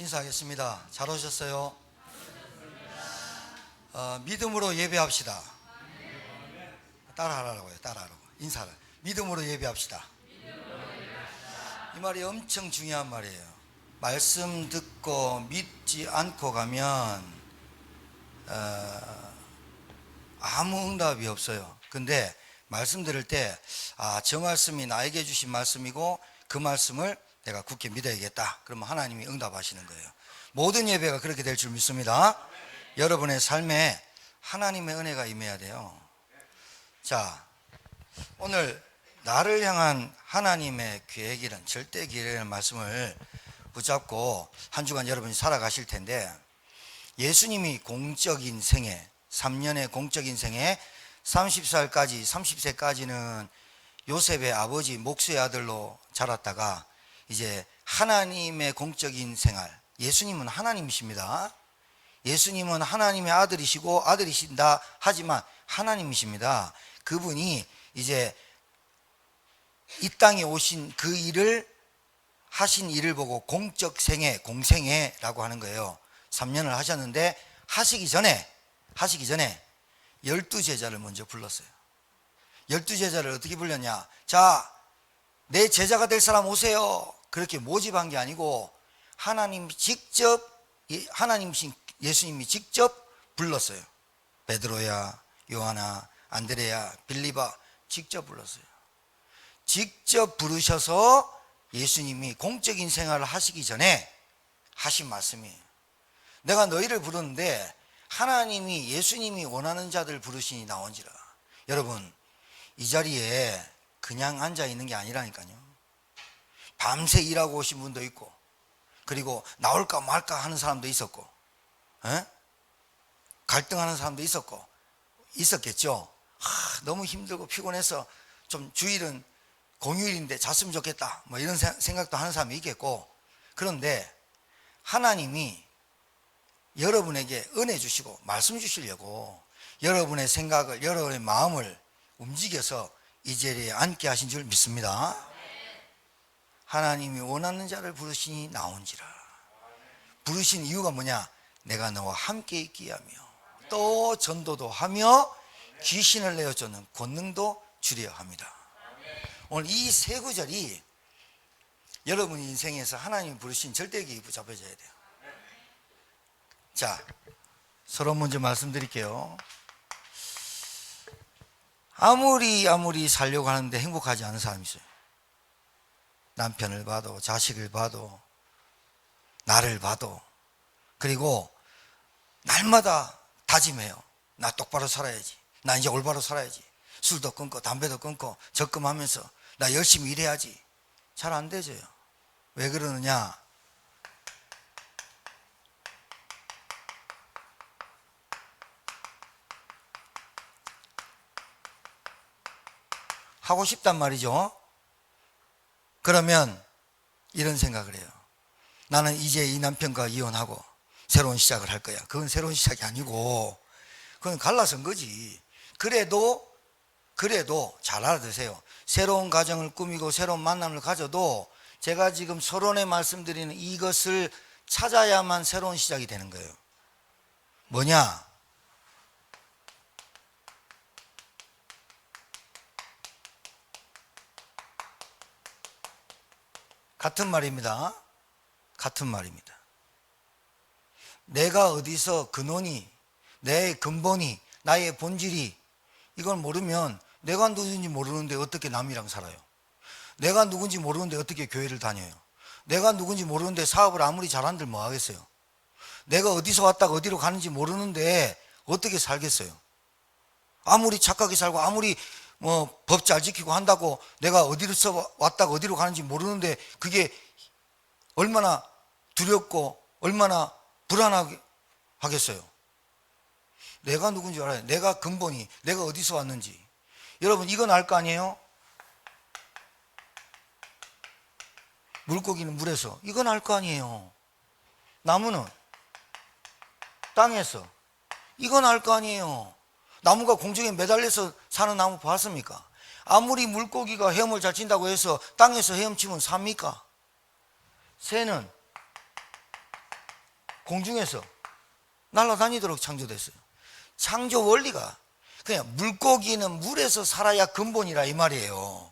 인사하겠습니다. 잘 오셨어요. 믿음으로 예배합시다. 따라하라고요. 따라하라고. 인사를. 믿음으로 예배합시다. 이 말이 엄청 중요한 말이에요. 말씀 듣고 믿지 않고 가면 아무 응답이 없어요. 근데 말씀 들을 때 저 말씀이 나에게 주신 말씀이고 그 말씀을 내가 굳게 믿어야겠다. 그러면 하나님이 응답하시는 거예요. 모든 예배가 그렇게 될 줄 믿습니다. 여러분의 삶에 하나님의 은혜가 임해야 돼요. 자, 오늘 나를 향한 하나님의 계획이란 절대 계획이라는 말씀을 붙잡고 한 주간 여러분이 살아가실 텐데, 예수님이 공적인 생애 3년의 공적인 생애 30살까지 30세까지는 요셉의 아버지 목수의 아들로 자랐다가 이제 하나님의 공적인 생활, 예수님은 하나님이십니다. 예수님은 하나님의 아들이시고 아들이신다 하지만 하나님이십니다. 그분이 이제 이 땅에 오신 그 일을 하신 일을 보고 공적 생애, 공생애라고 하는 거예요. 3년을 하셨는데 하시기 전에 12제자를 먼저 불렀어요. 12제자를 어떻게 불렀냐? 자, 내 제자가 될 사람 오세요. 그렇게 모집한 게 아니고 하나님이신 예수님이 직접 불렀어요. 베드로야, 요하나, 안드레야, 빌리바 직접 불렀어요. 직접 부르셔서 예수님이 공적인 생활을 하시기 전에 하신 말씀이에요. 내가 너희를 부르는데 하나님이 예수님이 원하는 자들 부르시니 나온지라. 여러분, 이 자리에 그냥 앉아 있는 게 아니라니까요. 밤새 일하고 오신 분도 있고, 그리고 나올까 말까 하는 사람도 있었고, 갈등하는 사람도 있었겠죠. 너무 힘들고 피곤해서 좀 주일은 공휴일인데 잤으면 좋겠다, 뭐 이런 생각도 하는 사람이 있겠고. 그런데 하나님이 여러분에게 은혜 주시고 말씀 주시려고 여러분의 생각을, 여러분의 마음을 움직여서 이 자리에 앉게 하신 줄 믿습니다. 하나님이 원하는 자를 부르시니 나온지라. 부르신 이유가 뭐냐? 내가 너와 함께 있게 하며 또 전도도 하며 귀신을 내어쫓는 권능도 주려 합니다. 오늘 이 세 구절이 여러분 인생에서 하나님이 부르신 절대기에 붙잡혀져야 돼요. 자, 서로 먼저 말씀드릴게요. 아무리 살려고 하는데 행복하지 않은 사람이 있어요. 남편을 봐도, 자식을 봐도, 나를 봐도. 그리고 날마다 다짐해요. 나 똑바로 살아야지. 나 이제 올바로 살아야지. 술도 끊고 담배도 끊고 적금하면서 나 열심히 일해야지. 잘 안 되져요. 왜 그러느냐? 하고 싶단 말이죠. 그러면 이런 생각을 해요. 나는 이제 이 남편과 이혼하고 새로운 시작을 할 거야. 그건 새로운 시작이 아니고 그건 갈라선 거지. 그래도 잘 알아두세요. 새로운 가정을 꾸미고 새로운 만남을 가져도 제가 지금 서론에 말씀드리는 이것을 찾아야만 새로운 시작이 되는 거예요. 뭐냐? 같은 말입니다. 내가 어디서 근원이, 내 근본이, 나의 본질이 이걸 모르면 내가 누군지 모르는데 어떻게 남이랑 살아요? 내가 누군지 모르는데 어떻게 교회를 다녀요? 내가 누군지 모르는데 사업을 아무리 잘한들 뭐 하겠어요? 내가 어디서 왔다가 어디로 가는지 모르는데 어떻게 살겠어요? 아무리 착하게 살고 아무리 법 잘 지키고 한다고 내가 어디로서 왔다가 어디로 가는지 모르는데 그게 얼마나 두렵고 얼마나 불안하게 하겠어요? 내가 누군지 알아요. 내가 근본이, 내가 어디서 왔는지. 여러분, 이건 알 거 아니에요? 물고기는 물에서. 이건 알 거 아니에요. 나무는 땅에서. 이건 알 거 아니에요. 나무가 공중에 매달려서 사는 나무 봤습니까? 아무리 물고기가 헤엄을 잘 친다고 해서 땅에서 헤엄치면 삽니까? 새는 공중에서 날아다니도록 창조됐어요. 창조 원리가 그냥 물고기는 물에서 살아야 근본이라 이 말이에요.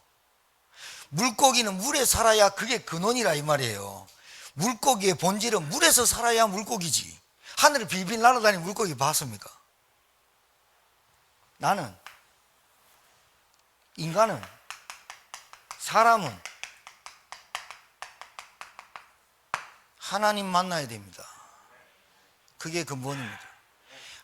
물고기는 물에 살아야 그게 근원이라 이 말이에요. 물고기의 본질은 물에서 살아야 물고기지. 하늘을 빌빌 날아다니는 물고기 봤습니까? 나는, 인간은, 사람은 하나님 만나야 됩니다. 그게 근본입니다.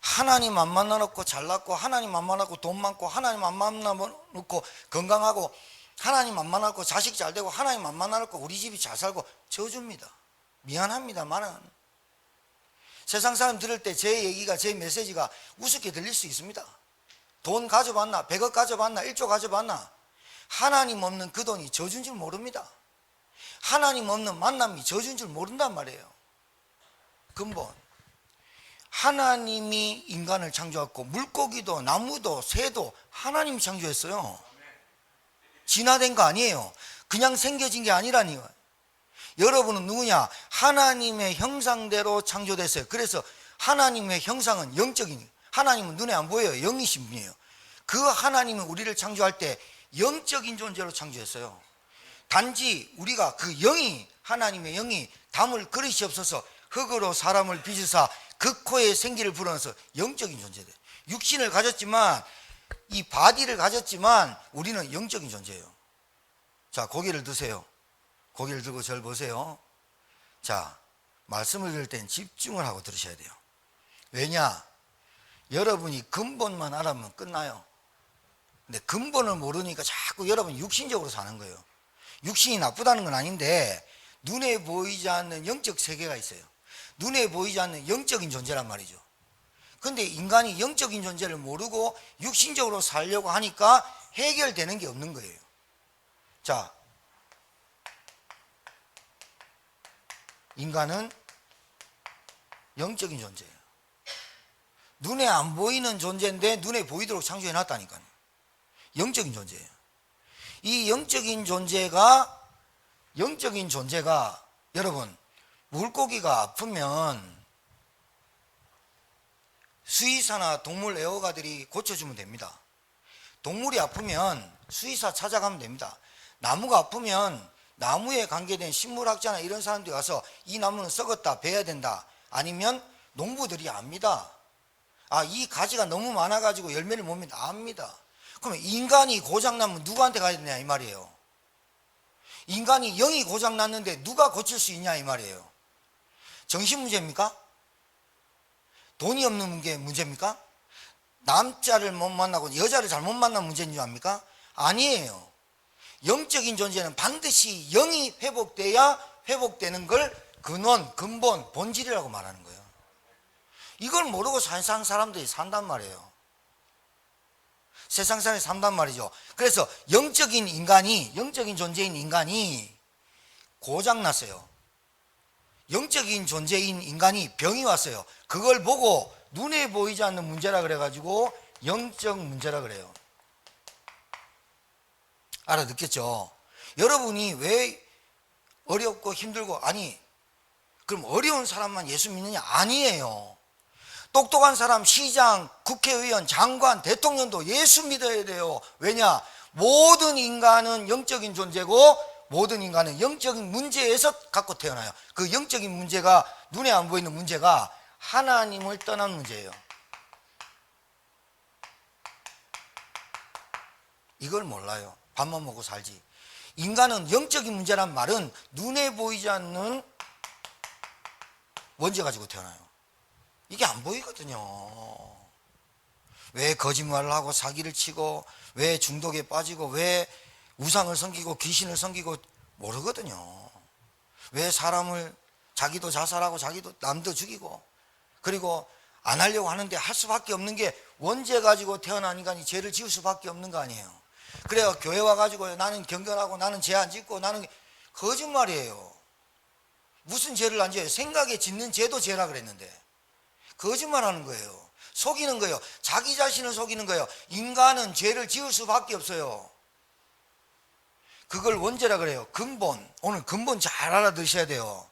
하나님 안 만나놓고 잘났고, 하나님 안 만나놓고 돈 많고, 하나님 안 만나놓고 건강하고, 하나님 안 만나놓고 자식 잘 되고, 하나님 안 만나놓고 우리 집이 잘 살고 저주입니다. 미안합니다만은 세상 사람 들을 때 제 얘기가, 제 메시지가 우습게 들릴 수 있습니다. 돈 가져봤나? 100억 가져봤나? 1조 가져봤나? 하나님 없는 그 돈이 저주인 줄 모릅니다. 하나님 없는 만남이 저주인 줄 모른단 말이에요. 근본 하나님이 인간을 창조했고, 물고기도 나무도 새도 하나님이 창조했어요. 진화된 거 아니에요. 그냥 생겨진 게 아니라니요. 여러분은 누구냐? 하나님의 형상대로 창조됐어요. 그래서 하나님의 형상은 영적인, 하나님은 눈에 안 보여요. 영이신 분이에요. 그 하나님은 우리를 창조할 때 영적인 존재로 창조했어요. 단지 우리가 그 영이, 하나님의 영이 담을 그릇이 없어서 흙으로 사람을 빚으사 그 코에 생기를 불어넣어서 영적인 존재돼요. 육신을 가졌지만, 이 바디를 가졌지만 우리는 영적인 존재예요. 자, 고개를 드세요. 고개를 들고 저를 보세요. 자, 말씀을 들을 땐 집중을 하고 들으셔야 돼요. 왜냐? 여러분이 근본만 알아면 끝나요. 근데 근본을 모르니까 자꾸 여러분이 육신적으로 사는 거예요. 육신이 나쁘다는 건 아닌데 눈에 보이지 않는 영적 세계가 있어요. 눈에 보이지 않는 영적인 존재란 말이죠. 근데 인간이 영적인 존재를 모르고 육신적으로 살려고 하니까 해결되는 게 없는 거예요. 자, 인간은 영적인 존재예요. 눈에 안 보이는 존재인데 눈에 보이도록 창조해 놨다니까요. 영적인 존재예요. 이 영적인 존재가 여러분, 물고기가 아프면 수의사나 동물 애호가들이 고쳐주면 됩니다. 동물이 아프면 수의사 찾아가면 됩니다. 나무가 아프면 나무에 관계된 식물학자나 이런 사람들이 와서 이 나무는 썩었다, 베야 된다. 아니면 농부들이 압니다. 아, 이 가지가 너무 많아가지고 열매를 못 맺는다. 압니다. 그러면 인간이 고장나면 누구한테 가야 되냐 이 말이에요. 인간이 영이 고장났는데 누가 고칠 수 있냐 이 말이에요. 정신 문제입니까? 돈이 없는 게 문제입니까? 남자를 못 만나고 여자를 잘못 만난 문제인 줄 압니까? 아니에요. 영적인 존재는 반드시 영이 회복돼야 회복되는 걸 근원, 근본, 본질이라고 말하는 거예요. 이걸 모르고 세상 사람들이 산단 말이에요. 세상 사람이 산단 말이죠. 그래서 영적인 존재인 인간이 고장났어요. 영적인 존재인 인간이 병이 왔어요. 그걸 보고 눈에 보이지 않는 문제라 그래가지고 영적 문제라 그래요. 알아듣겠죠? 여러분이 왜 어렵고 힘들고, 아니, 그럼 어려운 사람만 예수 믿느냐? 아니에요. 똑똑한 사람, 시장, 국회의원, 장관, 대통령도 예수 믿어야 돼요. 왜냐? 모든 인간은 영적인 존재고 모든 인간은 영적인 문제에서 갖고 태어나요. 그 영적인 문제가, 눈에 안 보이는 문제가 하나님을 떠난 문제예요. 이걸 몰라요. 밥만 먹고 살지. 인간은 영적인 문제란 말은 눈에 보이지 않는 먼지 가지고 태어나요. 이게 안 보이거든요. 왜 거짓말을 하고 사기를 치고, 왜 중독에 빠지고, 왜 우상을 섬기고 귀신을 섬기고 모르거든요. 왜 사람을, 자기도 자살하고 자기도 남도 죽이고, 그리고 안 하려고 하는데 할 수밖에 없는 게 원죄 가지고 태어난 인간이 죄를 지을 수밖에 없는 거 아니에요. 그래요. 교회 와가지고 나는 경건하고 나는 죄 안 짓고 나는, 거짓말이에요. 무슨 죄를 안 지어요? 생각에 짓는 죄도 죄라 그랬는데 거짓말하는 거예요. 속이는 거예요. 자기 자신을 속이는 거예요. 인간은 죄를 지을 수밖에 없어요. 그걸 원죄라 그래요. 근본. 오늘 근본 잘 알아두셔야 돼요.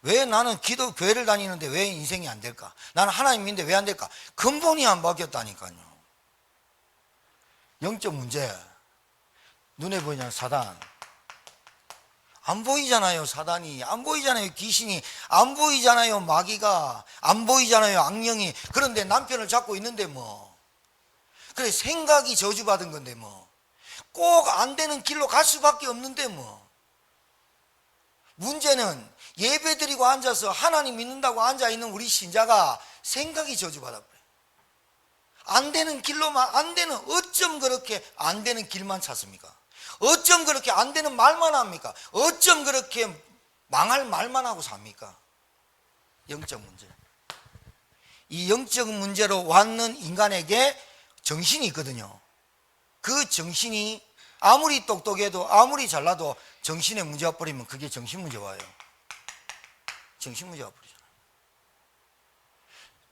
왜 나는 기도 교회를 다니는데 왜 인생이 안 될까? 나는 하나님 믿는데 왜 안 될까? 근본이 안 바뀌었다니까요. 영적 문제. 눈에 보이는 사단. 안 보이잖아요. 사단이 안 보이잖아요. 귀신이 안 보이잖아요. 마귀가 안 보이잖아요. 악령이. 그런데 남편을 잡고 있는데 뭐 그래, 생각이 저주받은 건데 뭐 꼭 안 되는 길로 갈 수밖에 없는데 뭐. 문제는 예배드리고 앉아서 하나님 믿는다고 앉아있는 우리 신자가 생각이 저주받아 버려요. 안 되는 길로만, 안 되는, 어쩜 그렇게 안 되는 길만 찾습니까? 어쩜 그렇게 안 되는 말만 합니까? 어쩜 그렇게 망할 말만 하고 삽니까? 영적 문제. 이 영적 문제로 왔는 인간에게 정신이 있거든요. 그 정신이 아무리 똑똑해도 아무리 잘나도 정신에 문제가 버리면 그게 정신 문제 와요. 정신 문제가 버리잖아요.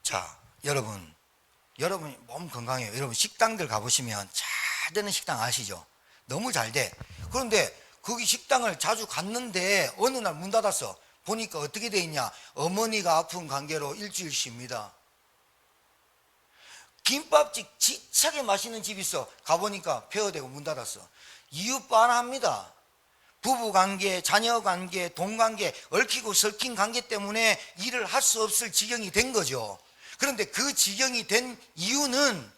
자, 여러분이 몸 건강해요. 여러분 식당들 가보시면 잘 되는 식당 아시죠? 너무 잘 돼. 그런데 거기 식당을 자주 갔는데 어느 날 문 닫았어. 보니까 어떻게 돼 있냐? 어머니가 아픈 관계로 일주일 쉽니다. 김밥집 지차게 맛있는 집 있어. 가보니까 폐허되고 문 닫았어. 이유 뻔합니다. 부부관계, 자녀관계, 돈관계, 얽히고 설킨 관계 때문에 일을 할 수 없을 지경이 된 거죠. 그런데 그 지경이 된 이유는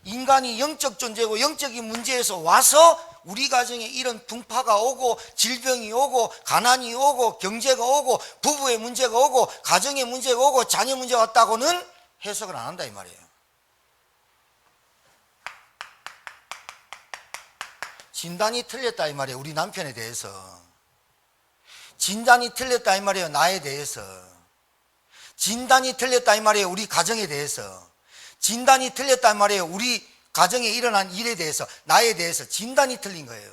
인간이 영적 존재고 영적인 문제에서 와서 우리 가정에 이런 풍파가 오고 질병이 오고 가난이 오고 경제가 오고 부부의 문제가 오고 가정의 문제가 오고 자녀 문제가 왔다고는 해석을 안 한다 이 말이에요. 진단이 틀렸다 이 말이에요. 우리 남편에 대해서. 진단이 틀렸다 이 말이에요. 나에 대해서. 진단이 틀렸다 이 말이에요. 우리 가정에 대해서. 진단이 틀렸다 이 말이에요. 우리 가정에 일어난 일에 대해서, 나에 대해서 진단이 틀린 거예요.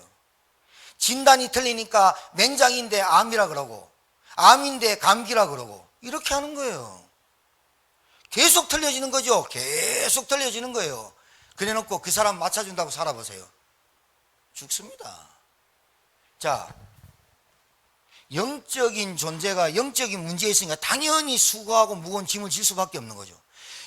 진단이 틀리니까 맹장인데 암이라 그러고 암인데 감기라 그러고 이렇게 하는 거예요. 계속 틀려지는 거죠. 계속 틀려지는 거예요. 그래놓고 그 사람 맞춰준다고 살아보세요. 죽습니다. 자, 영적인 존재가 영적인 문제에 있으니까 당연히 수고하고 무거운 짐을 질 수밖에 없는 거죠.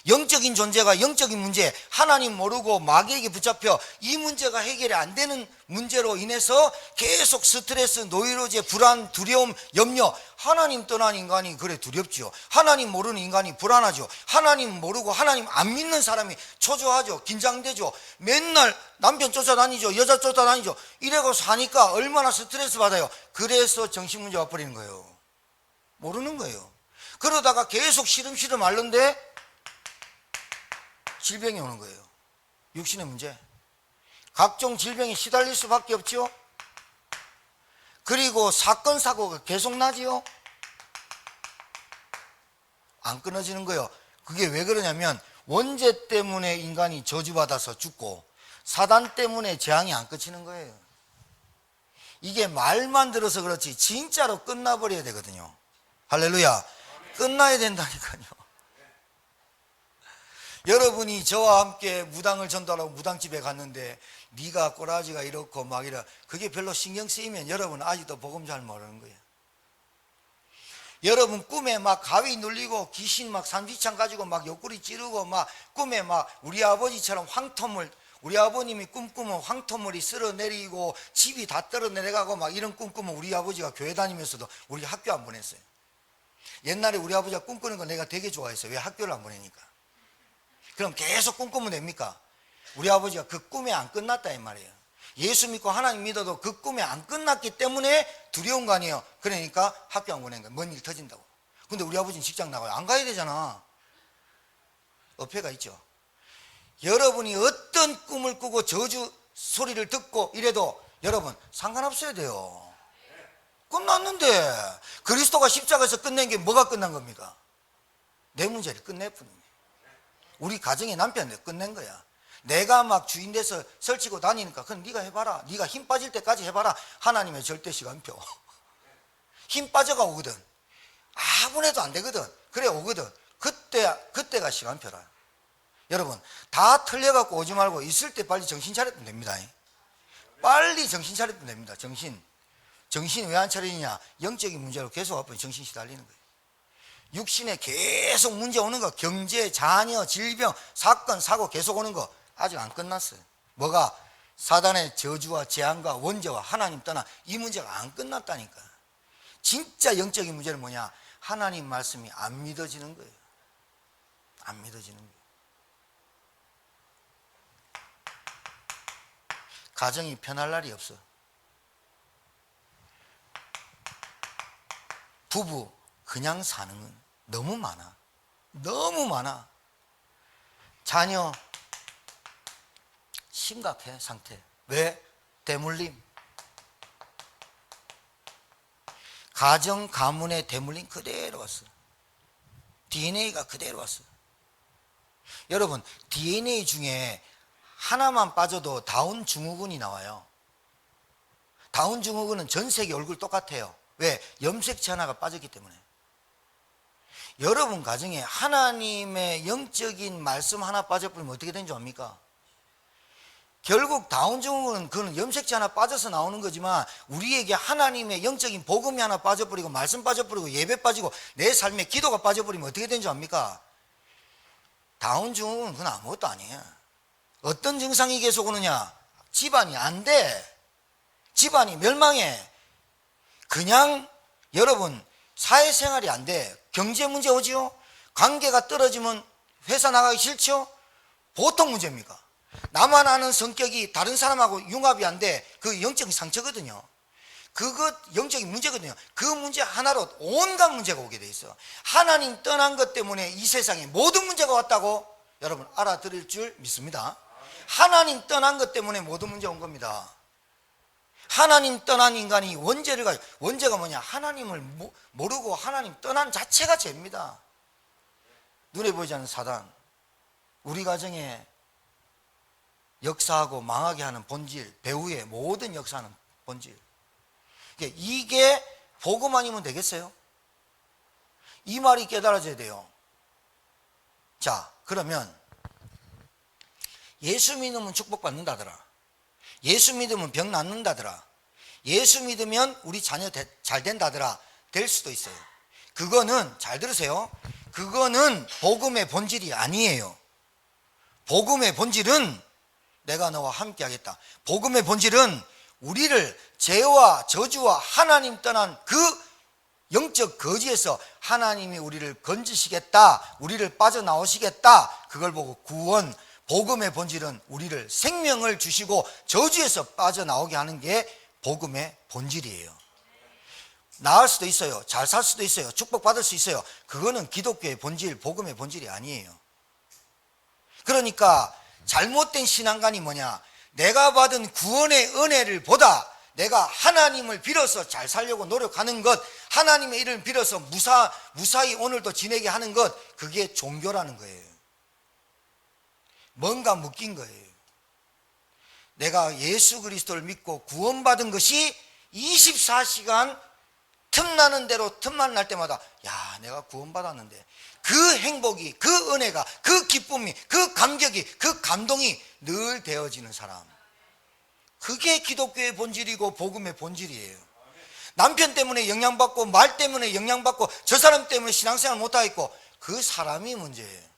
영적인 존재가 영적인 문제, 하나님 모르고 마귀에게 붙잡혀 이 문제가 해결이 안 되는 문제로 인해서 계속 스트레스, 노이로제, 불안, 두려움, 염려. 하나님 떠난 인간이 그래 두렵죠. 하나님 모르는 인간이 불안하죠. 하나님 모르고 하나님 안 믿는 사람이 초조하죠. 긴장되죠. 맨날 남편 쫓아다니죠. 여자 쫓아다니죠. 이래고 사니까 얼마나 스트레스 받아요. 그래서 정신문제 와버리는 거예요. 모르는 거예요. 그러다가 계속 시름시름 앓는데 질병이 오는 거예요. 육신의 문제. 각종 질병에 시달릴 수밖에 없죠. 그리고 사건 사고가 계속 나지요. 안 끊어지는 거예요. 그게 왜 그러냐면 원죄 때문에 인간이 저주받아서 죽고 사단 때문에 재앙이 안 끝이는 거예요. 이게 말만 들어서 그렇지 진짜로 끝나버려야 되거든요. 할렐루야. 끝나야 된다니까요. 여러분이 저와 함께 무당을 전도하라고 무당집에 갔는데 네가 꼬라지가 이렇고 막 이래, 그게 별로 신경 쓰이면 여러분 아직도 복음 잘 모르는 거예요. 여러분 꿈에 막 가위 눌리고 귀신 막 산비창 가지고 막 옆구리 찌르고 막 꿈에 막 우리 아버지처럼 황토물, 우리 아버님이 꿈꾸면 황토물이 쓸어내리고 집이 다 떨어내려가고 막 이런 꿈꾸면 우리 아버지가 교회 다니면서도 우리 학교 안 보냈어요. 옛날에 우리 아버지가 꿈꾸는 거 내가 되게 좋아했어요. 왜 학교를 안 보내니까. 그럼 계속 꿈꾸면 됩니까? 우리 아버지가 그 꿈에 안 끝났다 이 말이에요. 예수 믿고 하나님 믿어도 그 꿈에 안 끝났기 때문에 두려운 거 아니에요. 그러니까 학교 안 보낸 거예요. 뭔 일 터진다고. 근데 우리 아버지는 직장 나가요. 안 가야 되잖아. 어폐가 있죠. 여러분이 어떤 꿈을 꾸고 저주 소리를 듣고 이래도 여러분 상관없어야 돼요. 끝났는데 그리스도가 십자가에서 끝낸 게 뭐가 끝난 겁니까? 내 문제를 끝낼 뿐입니다. 우리 가정의 남편이 끝낸 거야. 내가 막 주인 돼서 설치고 다니니까 그럼 네가 해봐라. 네가 힘 빠질 때까지 해봐라. 하나님의 절대 시간표. 힘 빠져가 오거든. 아무리 해도 안 되거든. 그래 오거든. 그때가 시간표라. 여러분 다 틀려갖고 오지 말고 있을 때 빨리 정신 차리면 됩니다. 빨리 정신 차리면 됩니다. 정신 왜 안 차리느냐? 영적인 문제로 계속 앞으로 정신 시달리는 거예요. 육신에 계속 문제 오는 거, 경제, 자녀, 질병, 사건, 사고 계속 오는 거 아직 안 끝났어요. 뭐가? 사단의 저주와 재앙과 원죄와 하나님 떠나 이 문제가 안 끝났다니까. 진짜 영적인 문제는 뭐냐? 하나님 말씀이 안 믿어지는 거예요. 안 믿어지는 거예요. 가정이 편할 날이 없어. 부부 그냥 사는 건 너무 많아. 너무 많아. 자녀 심각해 상태. 왜? 대물림. 가정 가문의 대물림 그대로 왔어. DNA가 그대로 왔어. 여러분 DNA 중에 하나만 빠져도 다운 증후군이 나와요. 다운 증후군은 전 세계 얼굴 똑같아요. 왜? 염색체 하나가 빠졌기 때문에. 여러분 가정에 하나님의 영적인 말씀 하나 빠져버리면 어떻게 되는 줄 압니까? 결국 다운 증후군은 그는 염색체 하나 빠져서 나오는 거지만 우리에게 하나님의 영적인 복음이 하나 빠져버리고 말씀 빠져버리고 예배 빠지고 내 삶에 기도가 빠져버리면 어떻게 되는 줄 압니까? 다운 증후군은 그건 아무것도 아니에요. 어떤 증상이 계속 오느냐? 집안이 안 돼. 집안이 멸망해. 그냥 여러분 사회생활이 안 돼. 경제 문제 오지요? 관계가 떨어지면 회사 나가기 싫죠? 보통 문제입니까? 나만 아는 성격이 다른 사람하고 융합이 안 돼. 그 영적인 상처거든요. 그것 영적인 문제거든요. 그 문제 하나로 온갖 문제가 오게 돼 있어. 하나님 떠난 것 때문에 이 세상에 모든 문제가 왔다고 여러분 알아들을 줄 믿습니다. 하나님 떠난 것 때문에 모든 문제가 온 겁니다. 하나님 떠난 인간이 원죄를 가지고, 원죄가 뭐냐? 하나님을 모르고 하나님 떠난 자체가 죄입니다. 눈에 보이지 않는 사단, 우리 가정에 역사하고 망하게 하는 본질, 배후의 모든 역사는 본질. 이게 복음 아니면 되겠어요? 이 말이 깨달아져야 돼요. 자, 그러면 예수 믿으면 축복받는다더라. 예수 믿으면 병 낫는다더라. 예수 믿으면 우리 자녀 잘 된다더라. 될 수도 있어요. 그거는 잘 들으세요. 그거는 복음의 본질이 아니에요. 복음의 본질은 내가 너와 함께 하겠다. 복음의 본질은 우리를 죄와 저주와 하나님 떠난 그 영적 거지에서 하나님이 우리를 건지시겠다, 우리를 빠져나오시겠다. 그걸 보고 구원, 복음의 본질은 우리를 생명을 주시고 저주에서 빠져나오게 하는 게 복음의 본질이에요. 나을 수도 있어요. 잘 살 수도 있어요. 축복받을 수 있어요. 그거는 기독교의 본질, 복음의 본질이 아니에요. 그러니까 잘못된 신앙관이 뭐냐? 내가 받은 구원의 은혜를 보다 내가 하나님을 빌어서 잘 살려고 노력하는 것, 하나님의 이름을 빌어서 무사히 오늘도 지내게 하는 것, 그게 종교라는 거예요. 뭔가 묶인 거예요. 내가 예수 그리스도를 믿고 구원받은 것이 24시간 틈나는 대로 틈만 날 때마다 야, 내가 구원받았는데 그 행복이, 그 은혜가, 그 기쁨이, 그 감격이, 그 감동이 늘 되어지는 사람, 그게 기독교의 본질이고 복음의 본질이에요. 남편 때문에 영향받고 말 때문에 영향받고 저 사람 때문에 신앙생활 못하겠고 그 사람이 문제예요.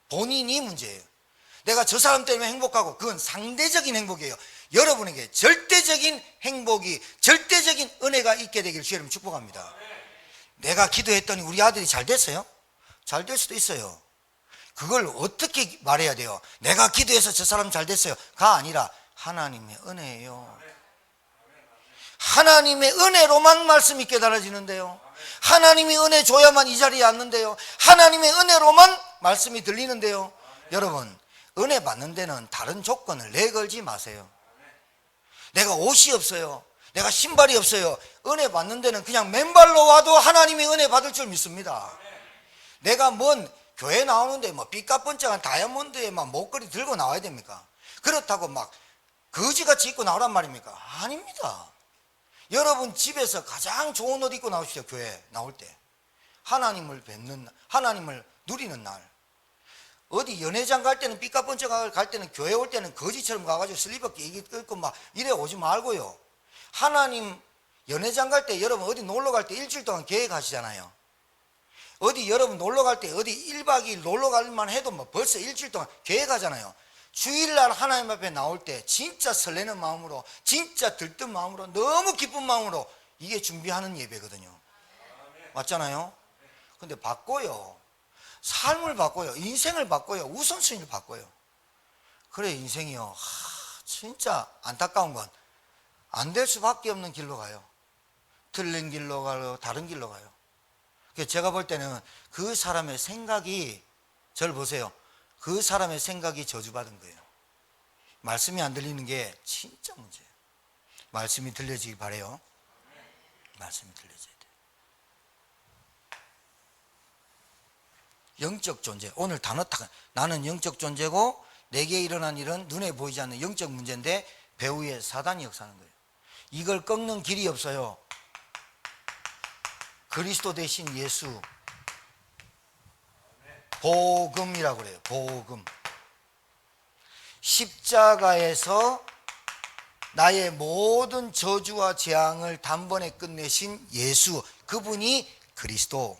본인이 문제예요. 내가 저 사람 때문에 행복하고 그건 상대적인 행복이에요. 여러분에게 절대적인 행복이, 절대적인 은혜가 있게 되기를 주님 축복합니다. 내가 기도했더니 우리 아들이 잘 됐어요? 잘 될 수도 있어요. 그걸 어떻게 말해야 돼요? 내가 기도해서 저 사람 잘 됐어요가 아니라 하나님의 은혜예요. 하나님의 은혜로만 말씀이 깨달아지는데요. 하나님이 은혜 줘야만 이 자리에 앉는데요. 하나님의 은혜로만 말씀이 들리는데요. 여러분, 은혜 받는 데는 다른 조건을 내걸지 마세요. 내가 옷이 없어요. 내가 신발이 없어요. 은혜 받는 데는 그냥 맨발로 와도 하나님의 은혜 받을 줄 믿습니다. 내가 뭔 교회 나오는데 뭐 삐까뻔쩍한 다이아몬드에 막 목걸이 들고 나와야 됩니까? 그렇다고 막 거지같이 입고 나오란 말입니까? 아닙니다. 여러분 집에서 가장 좋은 옷 입고 나오십시오. 교회 나올 때 하나님을 뵙는, 하나님을 누리는 날. 어디 연회장 갈 때는 삐까뻔쩍 갈 때는 교회 올 때는 거지처럼 가가지고 슬리퍼 끼기 끌고 막 이래 오지 말고요. 하나님 연회장 갈 때, 여러분 어디 놀러 갈 때 일주일 동안 계획하시잖아요. 어디 여러분 놀러 갈 때 어디 1박 2일 놀러 갈만 해도 뭐 벌써 일주일 동안 계획하잖아요. 주일날 하나님 앞에 나올 때 진짜 설레는 마음으로, 진짜 들뜬 마음으로, 너무 기쁜 마음으로 이게 준비하는 예배거든요. 맞잖아요. 근데 바꿔요. 삶을 바꿔요. 인생을 바꿔요. 우선순위를 바꿔요. 그래 인생이요, 진짜 안타까운 건 안 될 수밖에 없는 길로 가요. 틀린 길로 가요. 다른 길로 가요. 제가 볼 때는 그 사람의 생각이, 저를 보세요, 그 사람의 생각이 저주받은 거예요. 말씀이 안 들리는 게 진짜 문제예요. 말씀이 들려지기 바라요. 말씀이 들려져야 돼요. 영적 존재. 오늘 단어 딱, 나는 영적 존재고 내게 일어난 일은 눈에 보이지 않는 영적 문제인데 배후에 사단이 역사하는 거예요. 이걸 꺾는 길이 없어요. 그리스도 대신 예수, 복음이라고 그래요. 복음. 십자가에서 나의 모든 저주와 재앙을 단번에 끝내신 예수, 그분이 그리스도.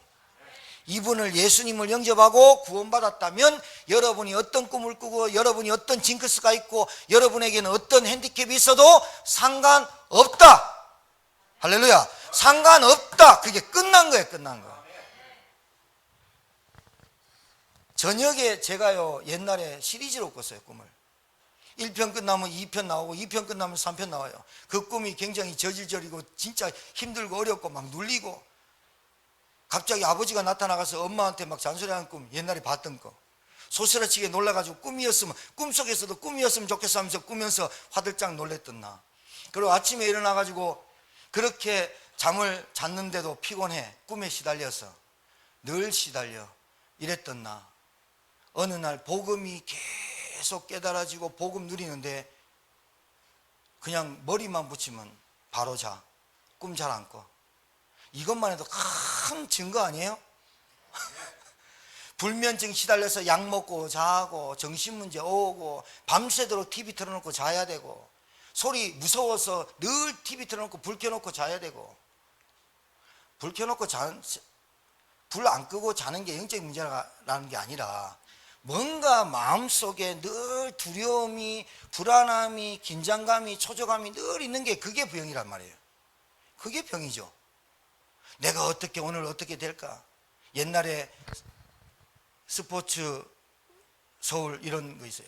이분을, 예수님을 영접하고 구원받았다면 여러분이 어떤 꿈을 꾸고 여러분이 어떤 징크스가 있고 여러분에게는 어떤 핸디캡이 있어도 상관없다. 할렐루야. 상관없다. 그게 끝난 거예요. 끝난 거. 저녁에 제가요 옛날에 시리즈로 꿨어요. 꿈을. 1편 끝나면 2편 나오고 2편 끝나면 3편 나와요. 그 꿈이 굉장히 저질저리고 진짜 힘들고 어렵고 막 눌리고, 갑자기 아버지가 나타나가서 엄마한테 막 잔소리하는 꿈, 옛날에 봤던 거. 소스라치게 놀라가지고 꿈이었으면, 꿈속에서도 꿈이었으면 좋겠어 하면서 꾸면서 화들짝 놀랬던 나. 그리고 아침에 일어나가지고 그렇게 잠을 잤는데도 피곤해. 꿈에 시달려서 늘 시달려 이랬던 나. 어느 날 복음이 계속 깨달아지고 복음 누리는데 그냥 머리만 붙이면 바로 자. 꿈 잘 안 꿔. 이것만 해도 큰 증거 아니에요? 불면증 시달려서 약 먹고 자고 정신문제 오고 밤새도록 TV 틀어놓고 자야 되고, 소리 무서워서 늘 TV 틀어놓고 불 켜놓고 자야 되고, 불 켜놓고 불 안 끄고 자는 게 영적인 문제라는 게 아니라 뭔가 마음속에 늘 두려움이, 불안함이, 긴장감이, 초조감이 늘 있는 게, 그게 병이란 말이에요. 그게 병이죠. 내가 어떻게, 오늘 어떻게 될까? 옛날에 스포츠 서울 이런 거 있어요.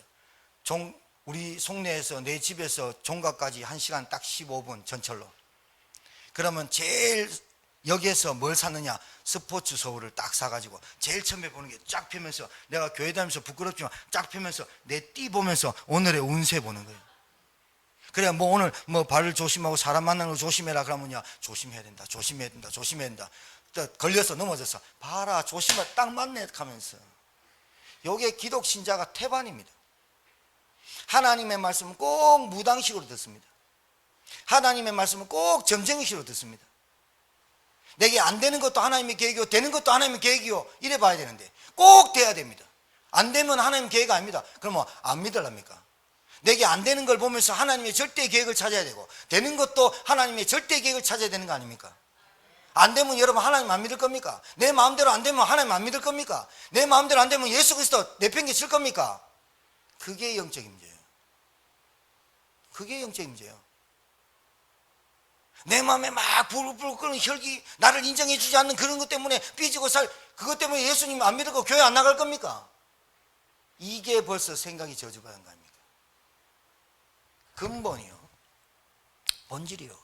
우리 송내에서 내 집에서 종각까지 1시간 딱 15분 전철로. 그러면 제일 여기에서 뭘 샀느냐? 스포츠 서울을 딱 사가지고 제일 처음에 보는 게 쫙 펴면서, 내가 교회 다니면서 부끄럽지만 쫙 펴면서 내 띠 보면서 오늘의 운세 보는 거예요. 그래, 뭐 오늘 뭐 발을 조심하고 사람 만나는 거 조심해라 그러면요, 조심해야 된다, 조심해야 된다, 조심해야 된다. 또 걸려서 넘어져서 봐라, 조심해, 딱 맞네 하면서. 요게 기독 신자가 태반입니다. 하나님의 말씀은 꼭 무당식으로 듣습니다. 하나님의 말씀은 꼭 점쟁이식으로 듣습니다. 내게 안 되는 것도 하나님의 계획이고 되는 것도 하나님의 계획이요, 이래 봐야 되는데 꼭 돼야 됩니다. 안 되면 하나님 계획이 아닙니다. 그러면 안 믿으랍니까? 내게 안 되는 걸 보면서 하나님의 절대 계획을 찾아야 되고, 되는 것도 하나님의 절대 계획을 찾아야 되는 거 아닙니까? 안 되면 여러분 하나님 안 믿을 겁니까? 내 마음대로 안 되면 하나님 안 믿을 겁니까? 내 마음대로 안 되면 예수 그리스도 내팽개칠 겁니까? 그게 영적인 문제예요. 그게 영적인 문제예요. 내 마음에 막 불불 끓는 혈기, 나를 인정해 주지 않는 그런 것 때문에 삐지고 그것 때문에 예수님 안 믿고 교회 안 나갈 겁니까? 이게 벌써 생각이 저주받은 거 아닙니까? 근본이요, 본질이요.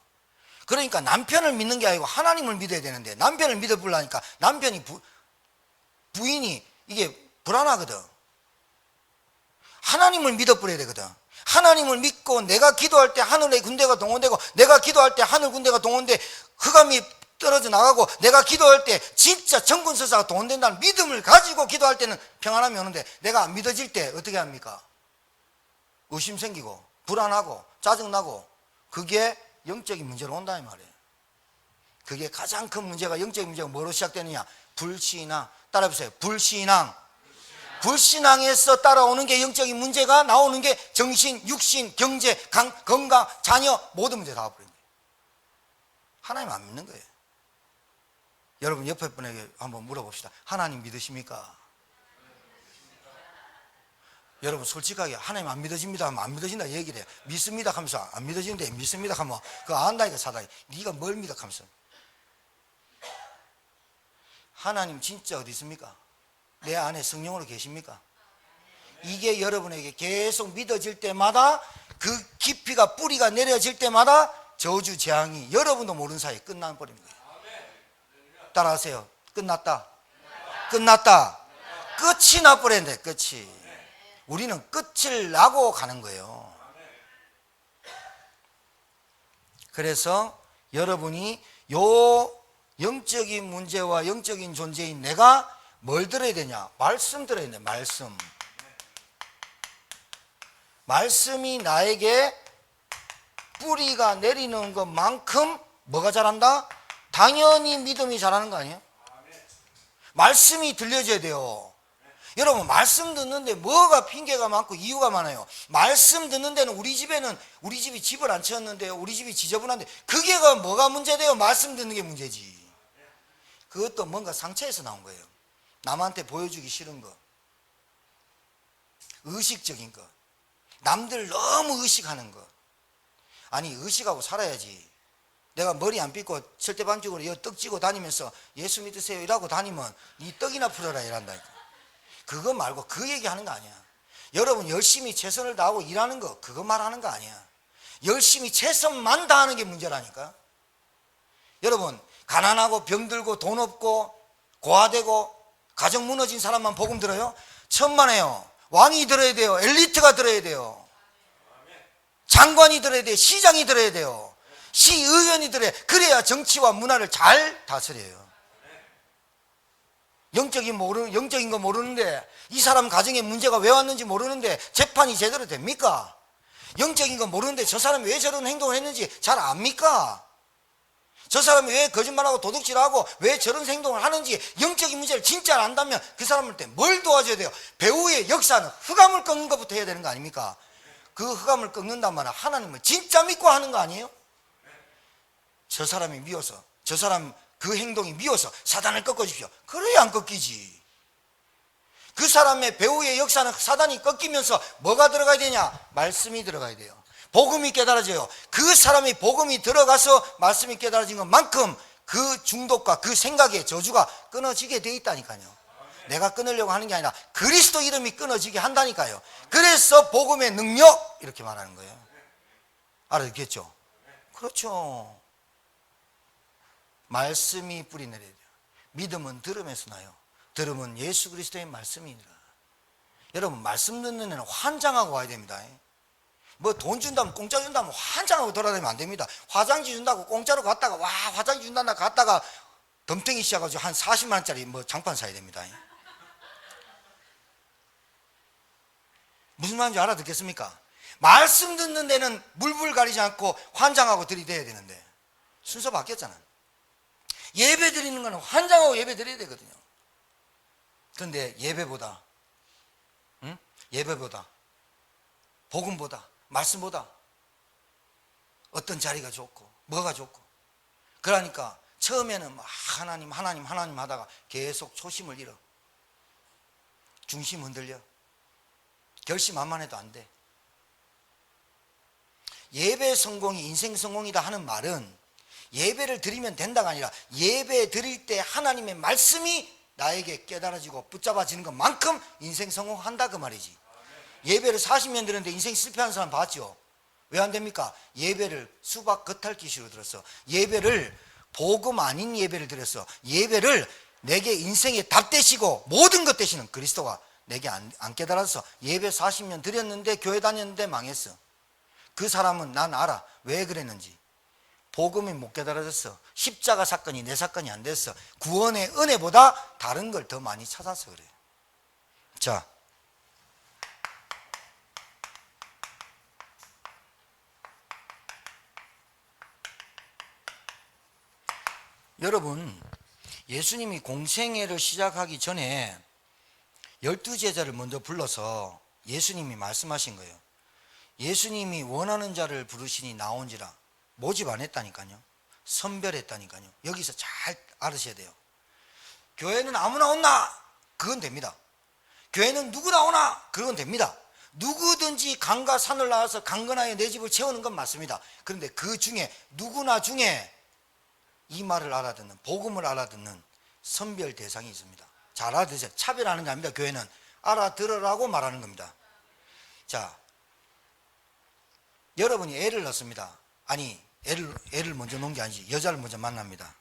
그러니까 남편을 믿는 게 아니고 하나님을 믿어야 되는데, 남편을 믿어보려니까 남편이 부인이 이게 불안하거든. 하나님을 믿어버려야 되거든. 하나님을 믿고 내가 기도할 때 하늘의 군대가 동원되고, 내가 기도할 때 하늘 군대가 동원돼 흑암이 떨어져 나가고, 내가 기도할 때 진짜 정군서사가 동원된다는 믿음을 가지고 기도할 때는 평안함이 오는데, 내가 안 믿어질 때 어떻게 합니까? 의심 생기고 불안하고 짜증나고. 그게 영적인 문제로 온다 이 말이에요. 그게 가장 큰 문제가, 영적인 문제가 뭐로 시작되느냐? 불신앙. 따라해보세요. 불신앙. 불신앙에서 따라오는 게, 영적인 문제가 나오는 게 정신, 육신, 경제, 건강, 자녀 모든 문제 다 와버린 거예요. 하나님 안 믿는 거예요. 여러분 옆에 분에게 한번 물어봅시다. 하나님 믿으십니까? 여러분 솔직하게 하나님 안 믿어집니다 하면 안 믿어진다 얘기를 해요. 믿습니다 하면서 안 믿어지는데 믿습니다 하면 그거 안다니까 사단이. 네가 뭘 믿어 하면서. 하나님 진짜 어디 있습니까? 내 안에 성령으로 계십니까? 이게 여러분에게 계속 믿어질 때마다 그 깊이가 뿌리가 내려질 때마다 저주 재앙이 여러분도 모르는 사이에 끝나버리는 거예요. 따라하세요. 끝났다. 끝났다. 끝이 나버렸는데 끝이. 우리는 끝을 나고 가는 거예요. 그래서 여러분이 요 영적인 문제와 영적인 존재인 내가 뭘 들어야 되냐? 말씀 들어야 돼. 말씀. 말씀이 나에게 뿌리가 내리는 것만큼 뭐가 자란다? 당연히 믿음이 자라는 거 아니에요? 말씀이 들려줘야 돼요. 여러분 말씀 듣는데 뭐가 핑계가 많고 이유가 많아요. 말씀 듣는 데는 우리 집이 집을 안 치웠는데요, 우리 집이 지저분한데 그게 뭐가 문제돼요? 말씀 듣는 게 문제지. 그것도 뭔가 상처에서 나온 거예요. 남한테 보여주기 싫은 거, 의식적인 거, 남들 너무 의식하는 거. 아니 의식하고 살아야지. 내가 머리 안 빗고 철대방죽으로 떡 쥐고 다니면서 예수 믿으세요 이라고 다니면 이 떡이나 풀어라 이란다니까. 그거 말고 그 얘기하는 거 아니야. 여러분 열심히 최선을 다하고 일하는 거 그거 말하는 거 아니야. 열심히 최선만 다하는 게 문제라니까. 여러분 가난하고 병들고 돈 없고 고아되고 가정 무너진 사람만 복음 들어요? 천만에요. 왕이 들어야 돼요. 엘리트가 들어야 돼요. 장관이 들어야 돼요. 시장이 들어야 돼요. 시의원이 들어야. 그래야 정치와 문화를 잘 다스려요. 영적인 거 모르는데 이 사람 가정에 문제가 왜 왔는지 모르는데 재판이 제대로 됩니까? 영적인 거 모르는데 저 사람이 왜 저런 행동을 했는지 잘 압니까? 저 사람이 왜 거짓말하고 도둑질하고 왜 저런 행동을 하는지 영적인 문제를 진짜 안다면 그 사람한테 뭘 도와줘야 돼요? 배후의 역사는 흑암을 꺾는 것부터 해야 되는 거 아닙니까? 그 흑암을 꺾는단 말은 하나님을 진짜 믿고 하는 거 아니에요? 저 사람이 미워서, 저 사람 그 행동이 미워서 사단을 꺾어주십시오. 그래야 안 꺾이지. 그 사람의 배후의 역사는 사단이 꺾이면서 뭐가 들어가야 되냐? 말씀이 들어가야 돼요. 복음이 깨달아져요. 그 사람이 복음이 들어가서 말씀이 깨달아진 것만큼 그 중독과 그 생각의 저주가 끊어지게 돼 있다니까요. 내가 끊으려고 하는 게 아니라 그리스도 이름이 끊어지게 한다니까요. 그래서 복음의 능력 이렇게 말하는 거예요. 알아듣겠죠? 그렇죠. 말씀이 뿌리 내려야 돼요. 믿음은 들음에서 나요. 들음은 예수 그리스도의 말씀이니라. 여러분 말씀 듣는 애는 환장하고 와야 됩니다. 뭐 돈 준다면 공짜 준다면 환장하고 돌아다니면 안 됩니다. 화장지 준다고 공짜로 갔다가 와 화장지 준다나 갔다가 덤탱이 씌워가지고 한 40만 원짜리 뭐 장판 사야 됩니다. 무슨 말인지 알아듣겠습니까? 말씀 듣는 데는 물불 가리지 않고 환장하고 들이대야 되는데 순서 바뀌었잖아. 예배 드리는 거는 환장하고 예배 드려야 되거든요. 그런데 예배보다 예배보다 복음보다 말씀보다 어떤 자리가 좋고 뭐가 좋고 그러니까 처음에는 막 하나님 하다가 계속 초심을 잃어. 중심 흔들려. 결심만만해도 안 돼. 예배 성공이 인생 성공이다 하는 말은 예배를 드리면 된다가 아니라 예배 드릴 때 하나님의 말씀이 나에게 깨달아지고 붙잡아지는 것만큼 인생 성공한다 그 말이지. 예배를 40년 드렸는데 인생 실패하는 사람 봤죠? 왜 안 됩니까? 예배를 수박 겉핥기식으로 들었어. 예배를 복음 아닌 예배를 드렸어. 예배를 내게 인생의 답 되시고 모든 것 되시는 그리스도가 내게 안 깨달아서 예배 40년 드렸는데 교회 다녔는데 망했어. 그 사람은 난 알아. 왜 그랬는지. 복음이 못 깨달아졌어. 십자가 사건이 내 사건이 안 됐어. 구원의 은혜보다 다른 걸 더 많이 찾아서 그래요. 자, 여러분 예수님이 공생애를 시작하기 전에 12제자를 먼저 불러서 예수님이 말씀하신 거예요. 예수님이 원하는 자를 부르시니 나온지라. 모집 안 했다니까요. 선별했다니까요. 여기서 잘 알으셔야 돼요. 교회는 아무나 온나? 그건 됩니다. 교회는 누구나 오나? 그건 됩니다. 누구든지 강과 산을 나와서 강건하여 내 집을 채우는 건 맞습니다. 그런데 그 중에 누구나 중에 이 말을 알아듣는, 복음을 알아듣는 선별 대상이 있습니다. 잘 알아들으세요. 차별하는 게 아닙니다. 교회는 알아들으라고 말하는 겁니다. 자, 여러분이 애를 낳습니다. 아니, 애를 먼저 놓은 게 아니지. 여자를 먼저 만납니다.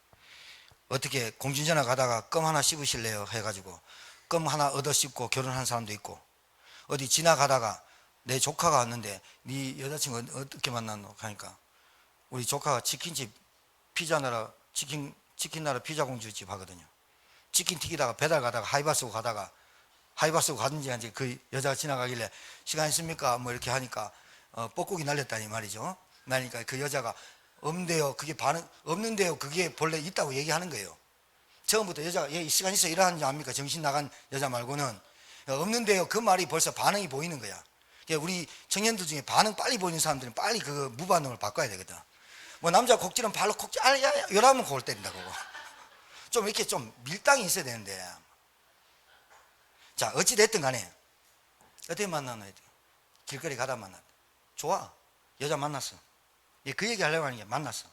어떻게 공중전화 가다가 껌 하나 씹으실래요? 해가지고 껌 하나 얻어 씹고 결혼한 사람도 있고, 어디 지나가다가 내 조카가 왔는데 네 여자친구 어떻게 만났노? 하니까 우리 조카가 치킨집 피자나라 치킨 나라 피자공주집 하거든요. 치킨 튀기다가 배달 가다가 하이바 쓰고 가든지 한지 그 여자가 지나가길래 시간 있습니까? 뭐 이렇게 하니까 뻐꾸기 날렸다니 말이죠. 나니까 그 여자가 없는데요. 그게 반응 없는데요. 그게 본래 있다고 얘기하는 거예요. 처음부터 여자가 얘 시간 있어 일하는 줄 압니까? 정신 나간 여자 말고는 없는데요. 그 말이 벌써 반응이 보이는 거야. 우리 청년들 중에 반응 빨리 보이는 사람들은 빨리 그 무반응을 바꿔야 되거든. 뭐 남자 곡지는 발로 콕 야야 이러면 골 때린다 그거. 좀 이렇게 좀 밀당이 있어야 되는데. 자, 어찌 됐든 간에 어떻게 만나노? 길거리 가다 만났다. 좋아. 여자 만났어. 그 얘기 하려고 하는 게 만났어.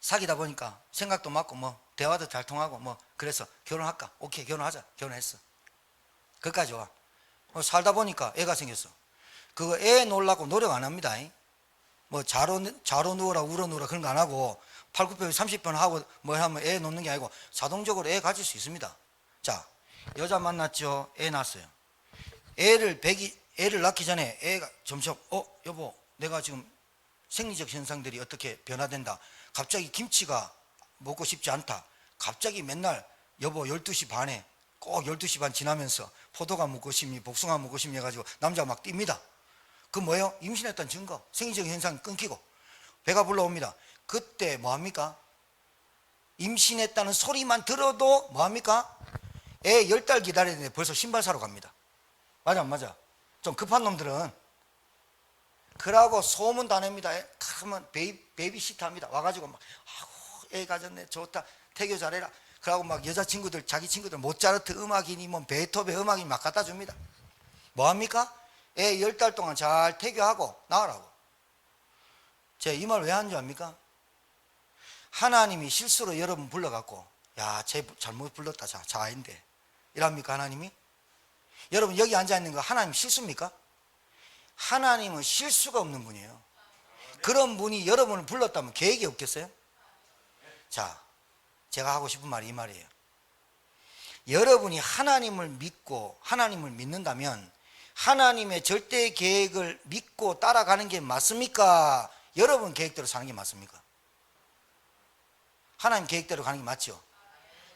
사귀다 보니까 생각도 맞고 뭐 대화도 잘 통하고 뭐 그래서 결혼할까? 오케이 결혼하자. 결혼했어. 그까지 와. 살다 보니까 애가 생겼어. 그거 애 놓으려고 노력 안 합니다. 뭐 자로 누워라 울어 누워라 그런 거 안 하고 8, 9편 30번 하고 뭐 하면 애 놓는 게 아니고 자동적으로 애 가질 수 있습니다. 자, 여자 만났죠. 애 낳았어요. 애를 낳기 전에 애가 점점 여보 내가 지금 생리적 현상들이 어떻게 변화된다. 갑자기 김치가 먹고 싶지 않다. 갑자기 맨날 여보 12시 반에 꼭 12시 반 지나면서 포도가 먹고 싶니 복숭아 먹고 싶니 해가지고 남자가 막 뜁니다. 그 뭐예요? 임신했다는 증거. 생리적 현상이 끊기고 배가 불러옵니다. 그때 뭐합니까? 임신했다는 소리만 들어도 뭐합니까? 애 10달 기다려야 되는데 벌써 신발 사러 갑니다. 맞아 안 맞아? 좀 급한 놈들은 그러고 소문 다 냅니다. 그러면 베이비시터 합니다. 와가지고 막 애 가졌네 좋다 태교 잘해라. 그러고 막 여자친구들 자기 친구들 모차르트 음악이니 뭐 베토벤 음악이니 막 갖다 줍니다. 뭐합니까? 애 10달 동안 잘 태교하고 나으라고. 제가 이 말 왜 하는 줄 압니까? 하나님이 실수로 여러분 불러갖고 야 쟤 잘못 불렀다 자인데 이랍니까 하나님이? 여러분 여기 앉아있는 거 하나님 실수입니까? 하나님은 실수가 없는 분이에요. 그런 분이 여러분을 불렀다면 계획이 없겠어요? 자, 제가 하고 싶은 말이 이 말이에요. 여러분이 하나님을 믿고 하나님을 믿는다면 하나님의 절대 계획을 믿고 따라가는 게 맞습니까? 여러분 계획대로 사는 게 맞습니까? 하나님 계획대로 가는 게 맞죠?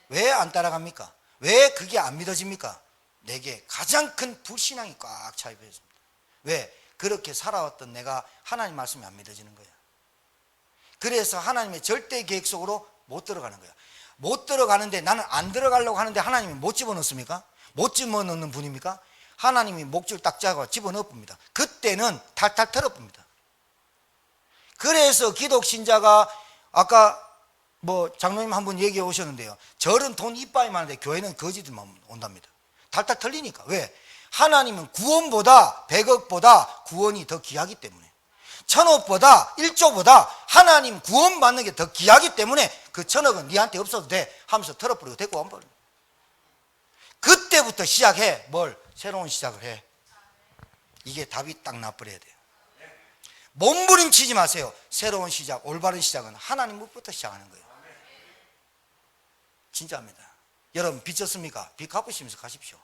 왜 안 따라갑니까? 왜 그게 안 믿어집니까? 내게 가장 큰 불신앙이 꽉 차 있습니다. 왜? 그렇게 살아왔던 내가 하나님 말씀이 안 믿어지는 거야. 그래서 하나님의 절대 계획 속으로 못 들어가는 거야. 못 들어가는데 나는 안 들어가려고 하는데 하나님이 못 집어넣습니까? 못 집어넣는 분입니까? 하나님이 목줄 딱 잡아 집어넣습니다. 그때는 탈탈 털어봅니다. 그래서 기독신자가 아까 뭐 장로님 한 분 얘기해 오셨는데요. 절은 돈 이빠이 많은데 교회는 거지들만 온답니다. 탈탈 털리니까. 왜? 하나님은 구원보다 100억보다 구원이 더 귀하기 때문에 1000억보다 1조보다 하나님 구원 받는 게 더 귀하기 때문에 그 1000억은 니한테 없어도 돼 하면서 털어버리고 데리고 와버려. 그때부터 시작해. 뭘? 새로운 시작을 해. 이게 답이 딱 나버려야 돼요. 몸부림치지 마세요. 새로운 시작, 올바른 시작은 하나님부터 시작하는 거예요. 진짜입니다. 여러분 빚졌습니까? 빚 갚으시면서 가십시오.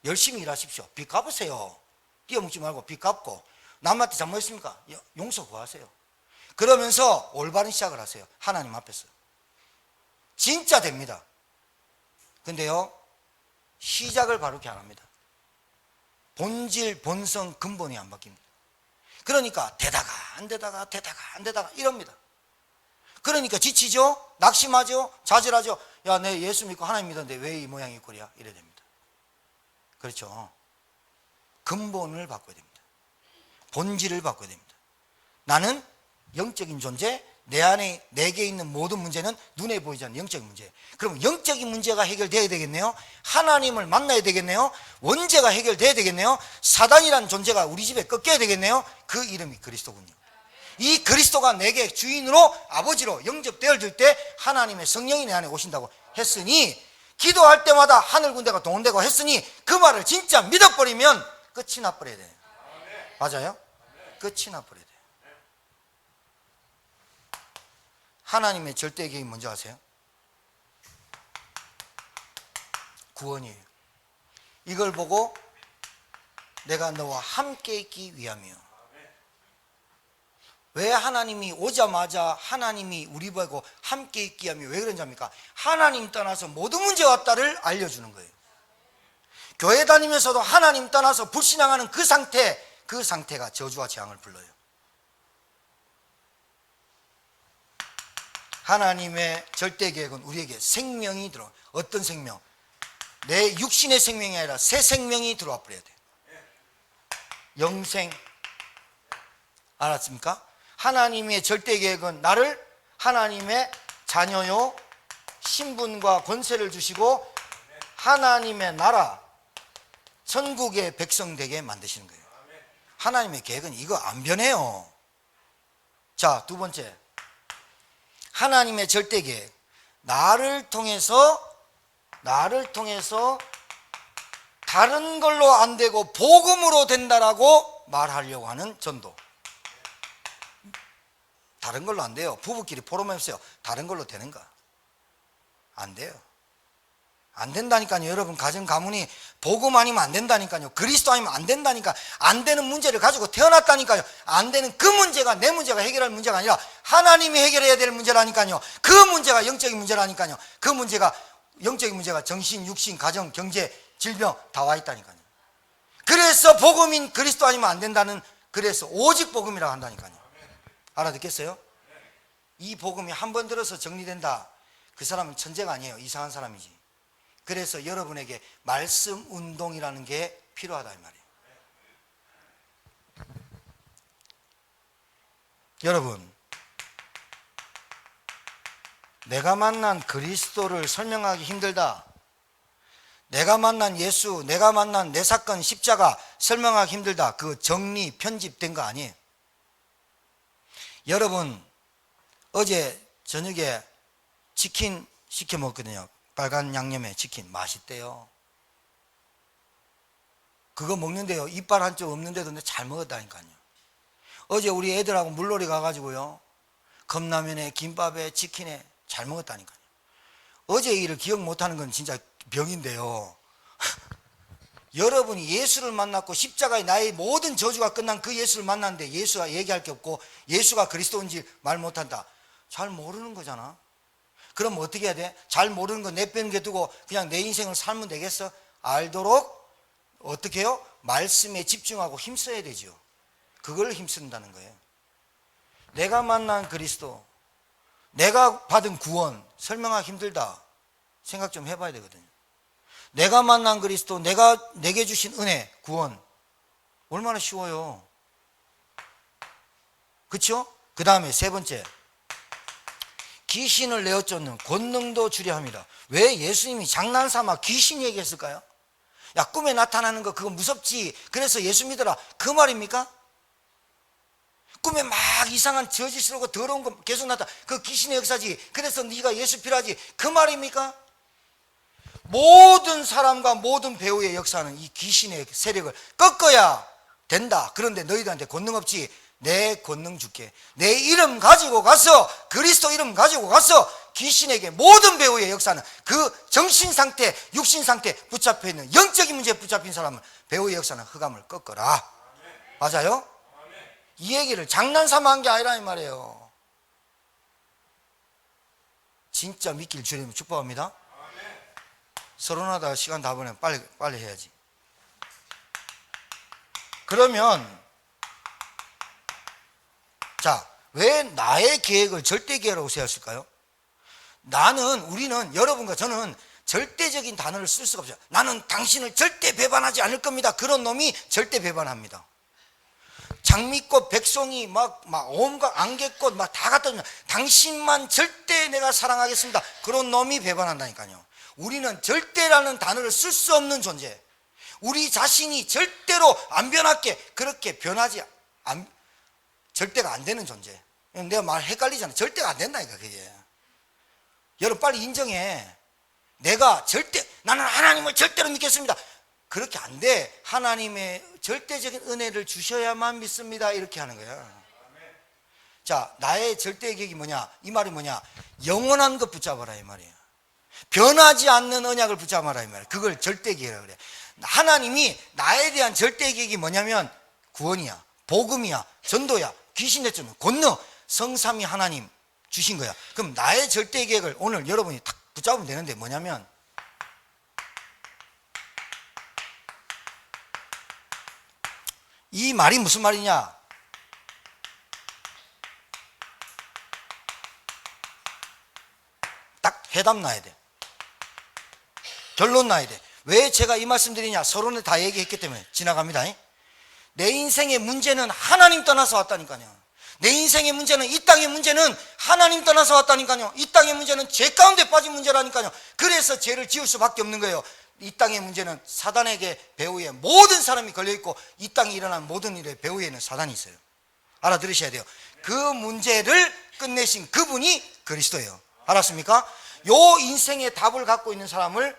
열심히 일하십시오. 빚 갚으세요. 뛰어먹지 말고 빚 갚고 남한테 잘못했습니까? 용서 구하세요. 그러면서 올바른 시작을 하세요. 하나님 앞에서. 진짜 됩니다. 근데요 시작을 바르게 안 합니다. 본질, 본성, 근본이 안 바뀝니다. 그러니까 되다가 안 되다가 이럽니다. 그러니까 지치죠? 낙심하죠? 좌절하죠? 야, 내 예수 믿고 하나님 믿었는데 왜 이 모양이 꼴이야? 이래 됩니다. 그렇죠? 근본을 바꿔야 됩니다. 본질을 바꿔야 됩니다. 나는 영적인 존재, 내 안에 내게 있는 모든 문제는 눈에 보이지 않는 영적인 문제. 그럼 영적인 문제가 해결돼야 되겠네요. 하나님을 만나야 되겠네요. 원죄가 해결돼야 되겠네요. 사단이라는 존재가 우리 집에 꺾여야 되겠네요. 그 이름이 그리스도군요. 이 그리스도가 내게 주인으로 아버지로 영접되어질 때 하나님의 성령이 내 안에 오신다고 했으니, 기도할 때마다 하늘 군대가 동원되고 했으니 그 말을 진짜 믿어버리면 끝이 나버려야 돼요. 맞아요? 끝이 나버려야 돼요. 하나님의 절대 계획이 뭔지 아세요? 구원이에요. 이걸 보고 내가 너와 함께 있기 위함이요. 왜 하나님이 오자마자 하나님이 우리 보고 함께 있기 위함이 왜 그런지 압니까? 하나님 떠나서 모든 문제가 왔다를 알려주는 거예요. 교회 다니면서도 하나님 떠나서 불신앙하는 그 상태가 저주와 재앙을 불러요. 하나님의 절대 계획은 우리에게 생명이 들어. 어떤 생명? 내 육신의 생명이 아니라 새 생명이 들어와 버려야 돼요. 영생. 알았습니까? 하나님의 절대 계획은 나를 하나님의 자녀요, 신분과 권세를 주시고 하나님의 나라, 천국의 백성 되게 만드시는 거예요. 하나님의 계획은 이거 안 변해요. 자, 두 번째, 하나님의 절대 계획. 나를 통해서 다른 걸로 안 되고 복음으로 된다라고 말하려고 하는 전도. 다른 걸로 안 돼요. 부부끼리 포럼했어요. 다른 걸로 되는가? 안 돼요. 안 된다니까요. 여러분, 가정 가문이 복음 아니면 안 된다니까요. 그리스도 아니면 안 된다니까. 안 되는 문제를 가지고 태어났다니까요. 안 되는 그 문제가 내 문제가 해결할 문제가 아니라 하나님이 해결해야 될 문제라니까요. 그 문제가 영적인 문제라니까요. 그 문제가 영적인 문제가 정신, 육신, 가정, 경제, 질병 다 와 있다니까요. 그래서 복음인 그리스도 아니면 안 된다는, 그래서 오직 복음이라고 한다니까요. 알아듣겠어요? 이 복음이 한 번 들어서 정리된다. 그 사람은 천재가 아니에요. 이상한 사람이지. 그래서 여러분에게 말씀 운동이라는 게 필요하다 이 말이에요. 여러분, 내가 만난 그리스도를 설명하기 힘들다. 내가 만난 예수, 내가 만난 내 사건 십자가 설명하기 힘들다. 그거 정리, 편집된 거 아니에요. 여러분, 어제 저녁에 치킨 시켜 먹거든요. 빨간 양념에 치킨 맛있대요. 그거 먹는데요, 이빨 한쪽 없는데도 잘 먹었다니까요. 어제 우리 애들하고 물놀이 가가지고요, 컵라면에 김밥에 치킨에 잘 먹었다니까요. 어제 일을 기억 못하는 건 진짜 병인데요. 여러분이 예수를 만났고 십자가에 나의 모든 저주가 끝난 그 예수를 만났는데 예수가 얘기할 게 없고 예수가 그리스도인지 말 못한다. 잘 모르는 거잖아. 그럼 어떻게 해야 돼? 잘 모르는 거 내빼는 두고 그냥 내 인생을 살면 되겠어? 알도록 어떻게 해요? 말씀에 집중하고 힘써야 되죠. 그걸 힘쓴다는 거예요. 내가 만난 그리스도, 내가 받은 구원 설명하기 힘들다. 생각 좀 해봐야 되거든요. 내가 만난 그리스도, 내게 주신 은혜, 구원 얼마나 쉬워요. 그렇죠? 그 다음에 세 번째, 귀신을 내어 쫓는 권능도 주려 합니다. 왜 예수님이 장난삼아 귀신 얘기했을까요? 야, 꿈에 나타나는 거 그거 무섭지, 그래서 예수 믿어라, 그 말입니까? 꿈에 막 이상한 저짓스러고 더러운 거 계속 나타나, 그 귀신의 역사지, 그래서 네가 예수 필요하지, 그 말입니까? 모든 사람과 모든 배우의 역사는 이 귀신의 세력을 꺾어야 된다. 그런데 너희들한테 권능 없지. 내 권능 줄게. 내 이름 가지고 가서, 그리스도 이름 가지고 가서 귀신에게 모든 배우의 역사는 그 정신상태, 육신상태 붙잡혀 있는 영적인 문제에 붙잡힌 사람은 배우의 역사는 흑암을 꺾어라. 맞아요? 이 얘기를 장난삼아 한 게 아니라 이 말이에요. 진짜 믿길 주님 축복합니다. 서론하다가 시간 다 보내면 빨리 해야지. 그러면 자, 왜 나의 계획을 절대 계획이라고 세웠을까요? 우리는, 여러분과 저는 절대적인 단어를 쓸 수가 없어요. 나는 당신을 절대 배반하지 않을 겁니다. 그런 놈이 절대 배반합니다. 장미꽃, 백송이, 막 온갖 안개꽃 막 다 갖다 주면 당신만 절대 내가 사랑하겠습니다. 그런 놈이 배반한다니까요. 우리는 절대라는 단어를 쓸 수 없는 존재. 우리 자신이 절대로 안 변할게, 그렇게 변하지 절대가 안 되는 존재. 내가 말 헷갈리잖아. 절대가 안 된다니까 그게. 여러분 빨리 인정해. 내가 나는 하나님을 절대로 믿겠습니다. 그렇게 안 돼. 하나님의 절대적인 은혜를 주셔야만 믿습니다. 이렇게 하는 거야. 자, 나의 절대 계획이 뭐냐? 이 말이 뭐냐? 영원한 것 붙잡아라 이 말이야. 변하지 않는 언약을 붙잡아라 이 말이야. 그걸 절대 계획이라고 그래. 하나님이 나에 대한 절대 계획이 뭐냐면 구원이야, 복음이야, 전도야, 귀신 내쫓는 권능, 성삼위 하나님 주신 거야. 그럼 나의 절대 계획을 오늘 여러분이 딱 붙잡으면 되는데 뭐냐면 이 말이 무슨 말이냐? 딱 해답 나야 돼. 결론 나야 돼. 왜 제가 이 말씀 드리냐? 서론에 다 얘기했기 때문에 지나갑니다. 내 인생의 문제는 하나님 떠나서 왔다니까요. 내 인생의 문제는, 이 땅의 문제는 하나님 떠나서 왔다니까요. 이 땅의 문제는 죄 가운데 빠진 문제라니까요. 그래서 죄를 지을 수밖에 없는 거예요. 이 땅의 문제는 사단에게 배후에 모든 사람이 걸려있고 이 땅에 일어난 모든 일의 배후에는 사단이 있어요. 알아들으셔야 돼요. 그 문제를 끝내신 그분이 그리스도예요. 알았습니까? 요 인생의 답을 갖고 있는 사람을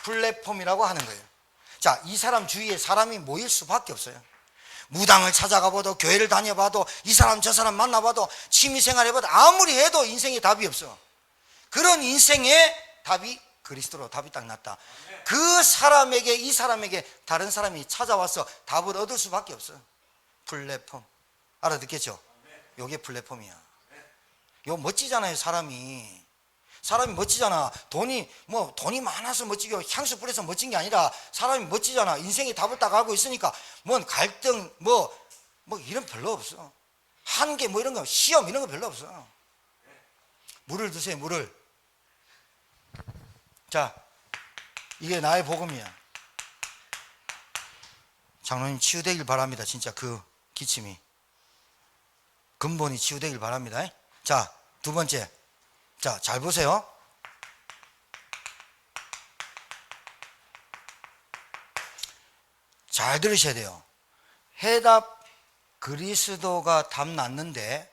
플랫폼이라고 하는 거예요. 자, 이 사람 주위에 사람이 모일 수밖에 없어요. 무당을 찾아가 봐도, 교회를 다녀봐도, 이 사람 저 사람 만나봐도, 취미생활 해봐도 아무리 해도 인생에 답이 없어. 그런 인생의 답이 그리스도로 답이 딱 났다. 그 사람에게, 이 사람에게 다른 사람이 찾아와서 답을 얻을 수밖에 없어. 플랫폼. 알아듣겠죠? 요게 플랫폼이야. 요 멋지잖아요. 사람이 멋지잖아. 돈이 많아서 멋지고 향수 뿌려서 멋진 게 아니라 사람이 멋지잖아. 인생의 답을 딱 알고 있으니까 뭔 갈등 이런 별로 없어. 한계 이런 거, 시험 이런 거 별로 없어. 물을 드세요. 물을. 자, 이게 나의 복음이야. 장로님 치유되길 바랍니다. 진짜 그 기침이 근본이 치유되길 바랍니다. 자, 두 번째. 자, 잘 보세요. 잘 들으셔야 돼요. 해답 그리스도가 답 났는데,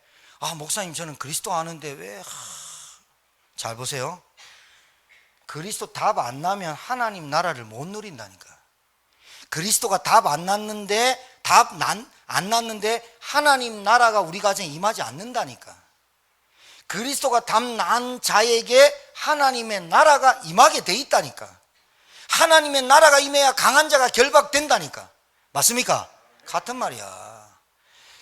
목사님 저는 그리스도 아는데 왜? 잘 보세요. 그리스도 답 안 나면 하나님 나라를 못 누린다니까. 그리스도가 답 안 났는데, 안 났는데 하나님 나라가 우리 가정에 임하지 않는다니까. 그리스도가 답 난 자에게 하나님의 나라가 임하게 돼 있다니까. 하나님의 나라가 임해야 강한 자가 결박된다니까. 맞습니까? 같은 말이야.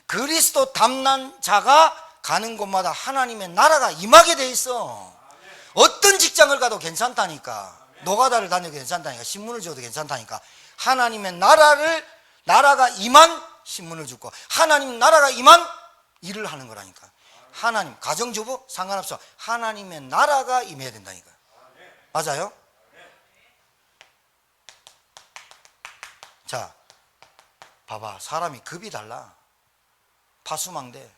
그리스도 답 난 자가 가는 곳마다 하나님의 나라가 임하게 돼 있어. 어떤 직장을 가도 괜찮다니까. 노가다를 다녀도 괜찮다니까. 신문을 줘도 괜찮다니까. 하나님의 나라가 임한 신문을 주고, 하나님 나라가 임한 일을 하는 거라니까. 하나님, 가정주부 상관없어. 하나님의 나라가 임해야 된다니까. 맞아요? 자, 봐봐. 사람이 급이 달라. 파수망대.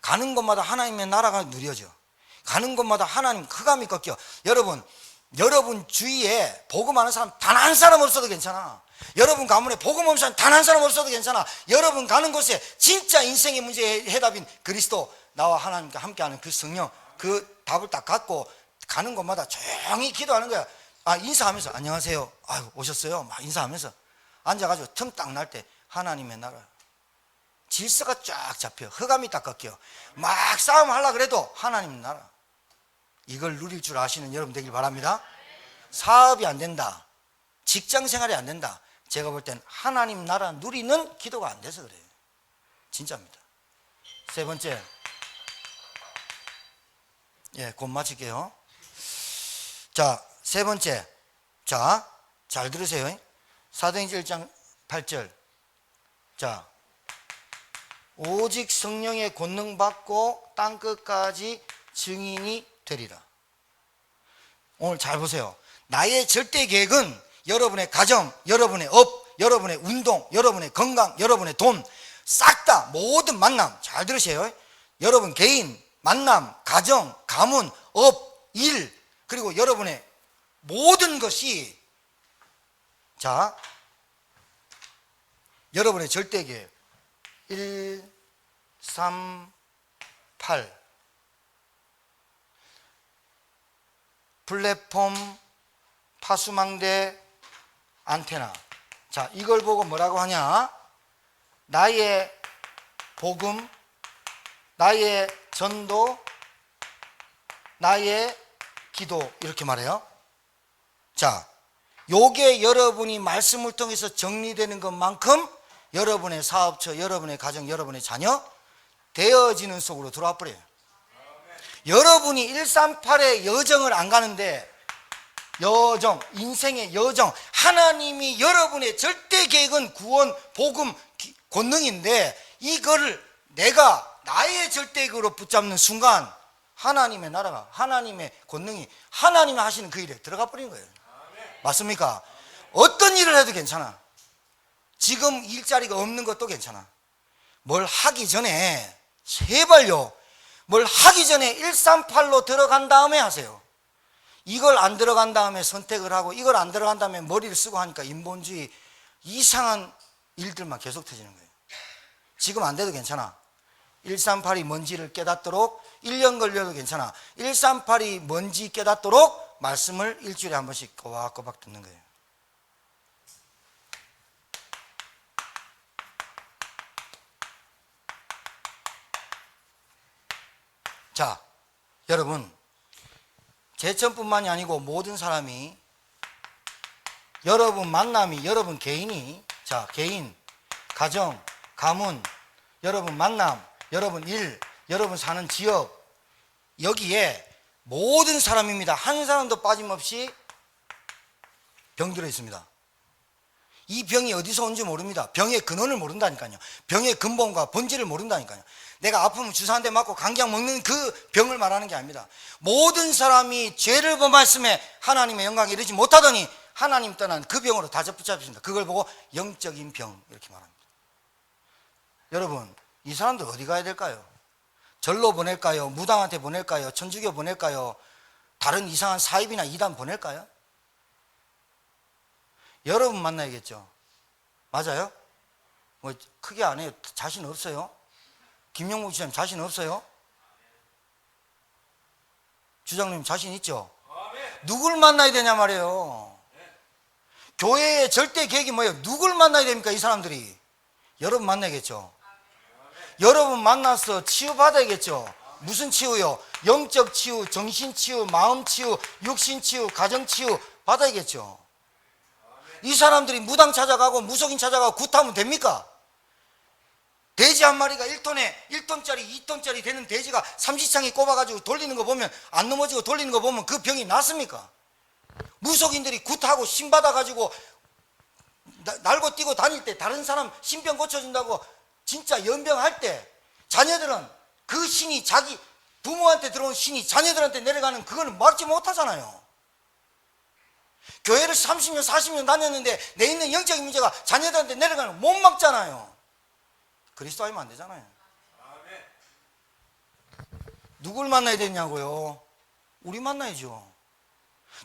가는 곳마다 하나님의 나라가 누려져. 가는 곳마다 하나님 흑암이 꺾여. 여러분 주위에 복음 하는 사람 단 한 사람 없어도 괜찮아. 여러분 가문에 복음 없는 사람 단 한 사람 없어도 괜찮아. 여러분 가는 곳에 진짜 인생의 문제의 해답인 그리스도, 나와 하나님과 함께하는 그 성령, 그 답을 딱 갖고 가는 곳마다 조용히 기도하는 거야. 인사하면서 안녕하세요. 오셨어요? 막 인사하면서 앉아가지고 틈 딱 날 때 하나님의 나라. 질서가 쫙 잡혀. 흑암이 딱 꺾여. 막 싸움하려고 그래도 하나님 나라. 이걸 누릴 줄 아시는 여러분 되길 바랍니다. 사업이 안 된다. 직장 생활이 안 된다. 제가 볼 땐 하나님 나라 누리는 기도가 안 돼서 그래요. 진짜입니다. 세 번째. 곧 마칠게요. 자, 세 번째. 자, 잘 들으세요. 사도행전 1장 8절. 자, 오직 성령의 권능 받고 땅끝까지 증인이 되리라. 오늘 잘 보세요. 나의 절대 계획은 여러분의 가정, 여러분의 업, 여러분의 운동, 여러분의 건강, 여러분의 돈, 싹 다 모든 만남, 잘 들으세요. 여러분 개인, 만남, 가정, 가문, 업, 일, 그리고 여러분의 모든 것이, 자, 여러분의 절대계획 1, 3, 8 플랫폼, 파수망대, 안테나. 자, 이걸 보고 뭐라고 하냐? 나의 복음, 나의 전도, 나의 기도, 이렇게 말해요. 자, 요게 여러분이 말씀을 통해서 정리되는 것만큼 여러분의 사업처, 여러분의 가정, 여러분의 자녀 되어지는 속으로 들어와 버려요. 여러분이 138의 여정을 안 가는데, 여정, 인생의 여정, 하나님이 여러분의 절대 계획은 구원, 복음, 권능인데, 이거를 내가 나의 절대계획으로 붙잡는 순간 하나님의 나라가, 하나님의 권능이, 하나님이 하시는 그 일에 들어가 버린 거예요. 맞습니까? 어떤 일을 해도 괜찮아. 지금 일자리가 없는 것도 괜찮아. 뭘 하기 전에, 제발요, 뭘 하기 전에 138로 들어간 다음에 하세요. 이걸 안 들어간 다음에 선택을 하고, 이걸 안 들어간 다음에 머리를 쓰고 하니까 인본주의 이상한 일들만 계속 터지는 거예요. 지금 안 돼도 괜찮아. 138이 뭔지를 깨닫도록 1년 걸려도 괜찮아. 138이 뭔지 깨닫도록 말씀을 일주일에 한 번씩 꼬박꼬박 듣는 거예요. 자, 여러분, 제천뿐만이 아니고 모든 사람이, 여러분 만남이, 여러분 개인이, 자, 개인, 가정, 가문, 여러분 만남, 여러분 일, 여러분 사는 지역, 여기에 모든 사람입니다. 한 사람도 빠짐없이 병들어 있습니다. 이 병이 어디서 온지 모릅니다. 병의 근원을 모른다니까요. 병의 근본과 본질을 모른다니까요. 내가 아프면 주사 한 대 맞고 감기약 먹는 그 병을 말하는 게 아닙니다. 모든 사람이 죄를 범했음에 하나님의 영광에 이르지 못하더니 하나님 떠난 그 병으로 다 붙잡혔습니다. 그걸 보고 영적인 병, 이렇게 말합니다. 여러분, 이 사람들 어디 가야 될까요? 절로 보낼까요? 무당한테 보낼까요? 천주교 보낼까요? 다른 이상한 사입이나 이단 보낼까요? 여러분 만나야겠죠. 맞아요? 뭐 크게 안 해요. 자신 없어요? 김영국 주장님 자신 없어요? 주장님 자신 있죠? 누굴 만나야 되냐 말이에요. 교회의 절대 계획이 뭐예요? 누굴 만나야 됩니까? 이 사람들이. 여러분 만나야겠죠. 여러분 만나서 치유받아야겠죠. 무슨 치유요? 영적 치유, 정신 치유, 마음 치유, 육신 치유, 가정 치유 받아야겠죠. 이 사람들이 무당 찾아가고 무속인 찾아가고 굿하면 됩니까? 돼지 한 마리가 1톤짜리 2톤짜리 되는 돼지가 삼시창에 꼽아가지고 돌리는 거 보면, 안 넘어지고 돌리는 거 보면 그 병이 낫습니까? 무속인들이 굿하고 신 받아가지고 날고 뛰고 다닐 때 다른 사람 신병 고쳐준다고 진짜 연병할 때, 자녀들은 그 신이, 자기 부모한테 들어온 신이 자녀들한테 내려가는 그거는 막지 못하잖아요. 교회를 30년 40년 다녔는데 내 있는 영적인 문제가 자녀들한테 내려가는 거 못 막잖아요. 그리스도 아니면 안 되잖아요. 누굴 만나야 되냐고요? 우리 만나야죠.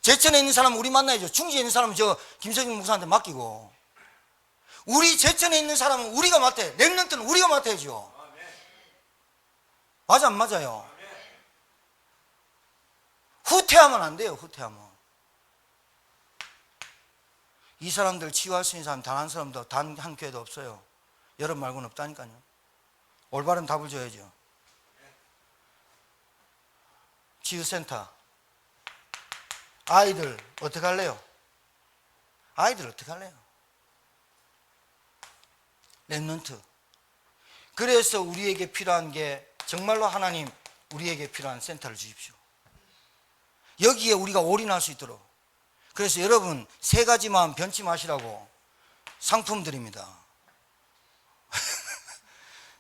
제천에 있는 사람은 우리 만나야죠. 충주에 있는 사람은 저 김석인 목사한테 맡기고, 우리 제천에 있는 사람은 우리가 맡아야, 랩런트는 우리가 맡아야죠. 맞아 안 맞아요? 후퇴하면 안 돼요. 후퇴하면. 이 사람들 치유할 수 있는 사람 단 한 사람도, 단 한 교회도 없어요. 여러분 말고는 없다니까요. 올바른 답을 줘야죠. 치유센터. 아이들 어떻게 할래요? 아이들 어떻게 할래요? 랩런트. 그래서 우리에게 필요한 게, 정말로 하나님 우리에게 필요한 센터를 주십시오. 여기에 우리가 올인할 수 있도록. 그래서 여러분, 세 가지만 변치 마시라고 상품 드립니다.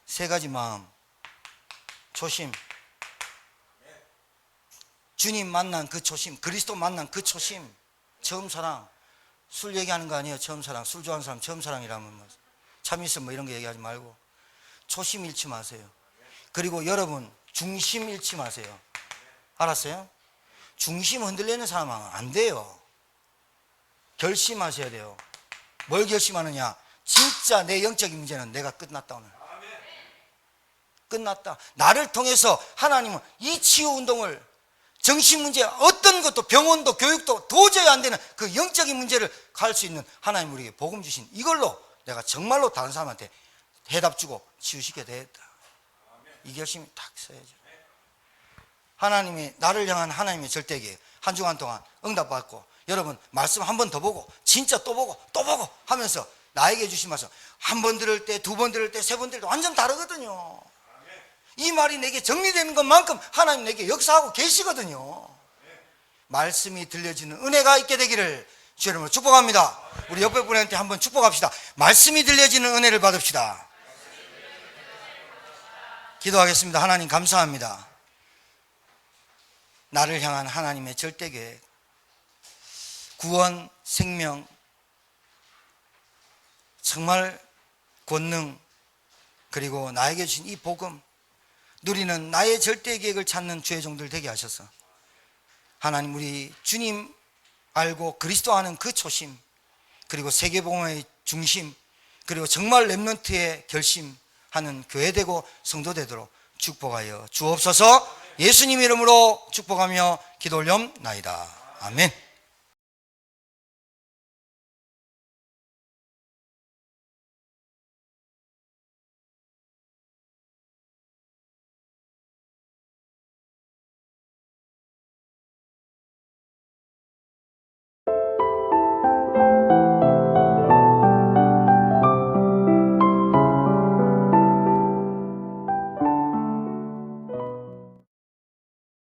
세 가지 마음. 초심. 주님 만난 그 초심, 그리스도 만난 그 초심, 처음 사랑. 술 얘기하는 거 아니에요. 처음 사랑. 술 좋아하는 사람 처음 사랑이라면 뭐 참 있어 뭐 이런 거 얘기하지 말고 초심 잃지 마세요. 그리고 여러분 중심 잃지 마세요. 알았어요? 중심 흔들리는 사람은 안 돼요. 결심하셔야 돼요. 뭘 결심하느냐? 진짜 내 영적인 문제는 내가 끝났다 오늘. 끝났다. 나를 통해서 하나님은 이 치유 운동을 정신 문제 어떤 것도 병원도 교육도 도저히 안 되는 그 영적인 문제를 갈 수 있는 하나님 우리에게 복음 주신 이걸로 내가 정말로 다른 사람한테 해답 주고 치유시켜야 되겠다. 이 결심이 딱 서야죠. 하나님이 나를 향한 하나님의 절대기에 한 주간 동안 응답받고 여러분 말씀 한 번 더 보고 진짜 또 보고 또 보고 하면서 나에게 주신 말씀 한 번 들을 때 두 번 들을 때 세 번 들을 때 완전 다르거든요. 이 말이 내게 정리되는 것만큼 하나님 내게 역사하고 계시거든요. 말씀이 들려지는 은혜가 있게 되기를 주 여러분을 축복합니다. 우리 옆에 분한테 한번 축복합시다. 말씀이 들려지는 은혜를 받읍시다. 기도하겠습니다. 하나님 감사합니다. 나를 향한 하나님의 절대계획, 구원, 생명, 정말 권능, 그리고 나에게 주신 이 복음, 누리는 나의 절대계획을 찾는 주의 종들 되게 하셔서 하나님 우리 주님 알고 그리스도 아는 그 초심, 그리고 세계복음의 중심, 그리고 정말 렘넌트의 결심하는 교회 되고 성도 되도록 축복하여 주옵소서. 예수님 이름으로 축복하며 기도 올려옵나이다. 아멘.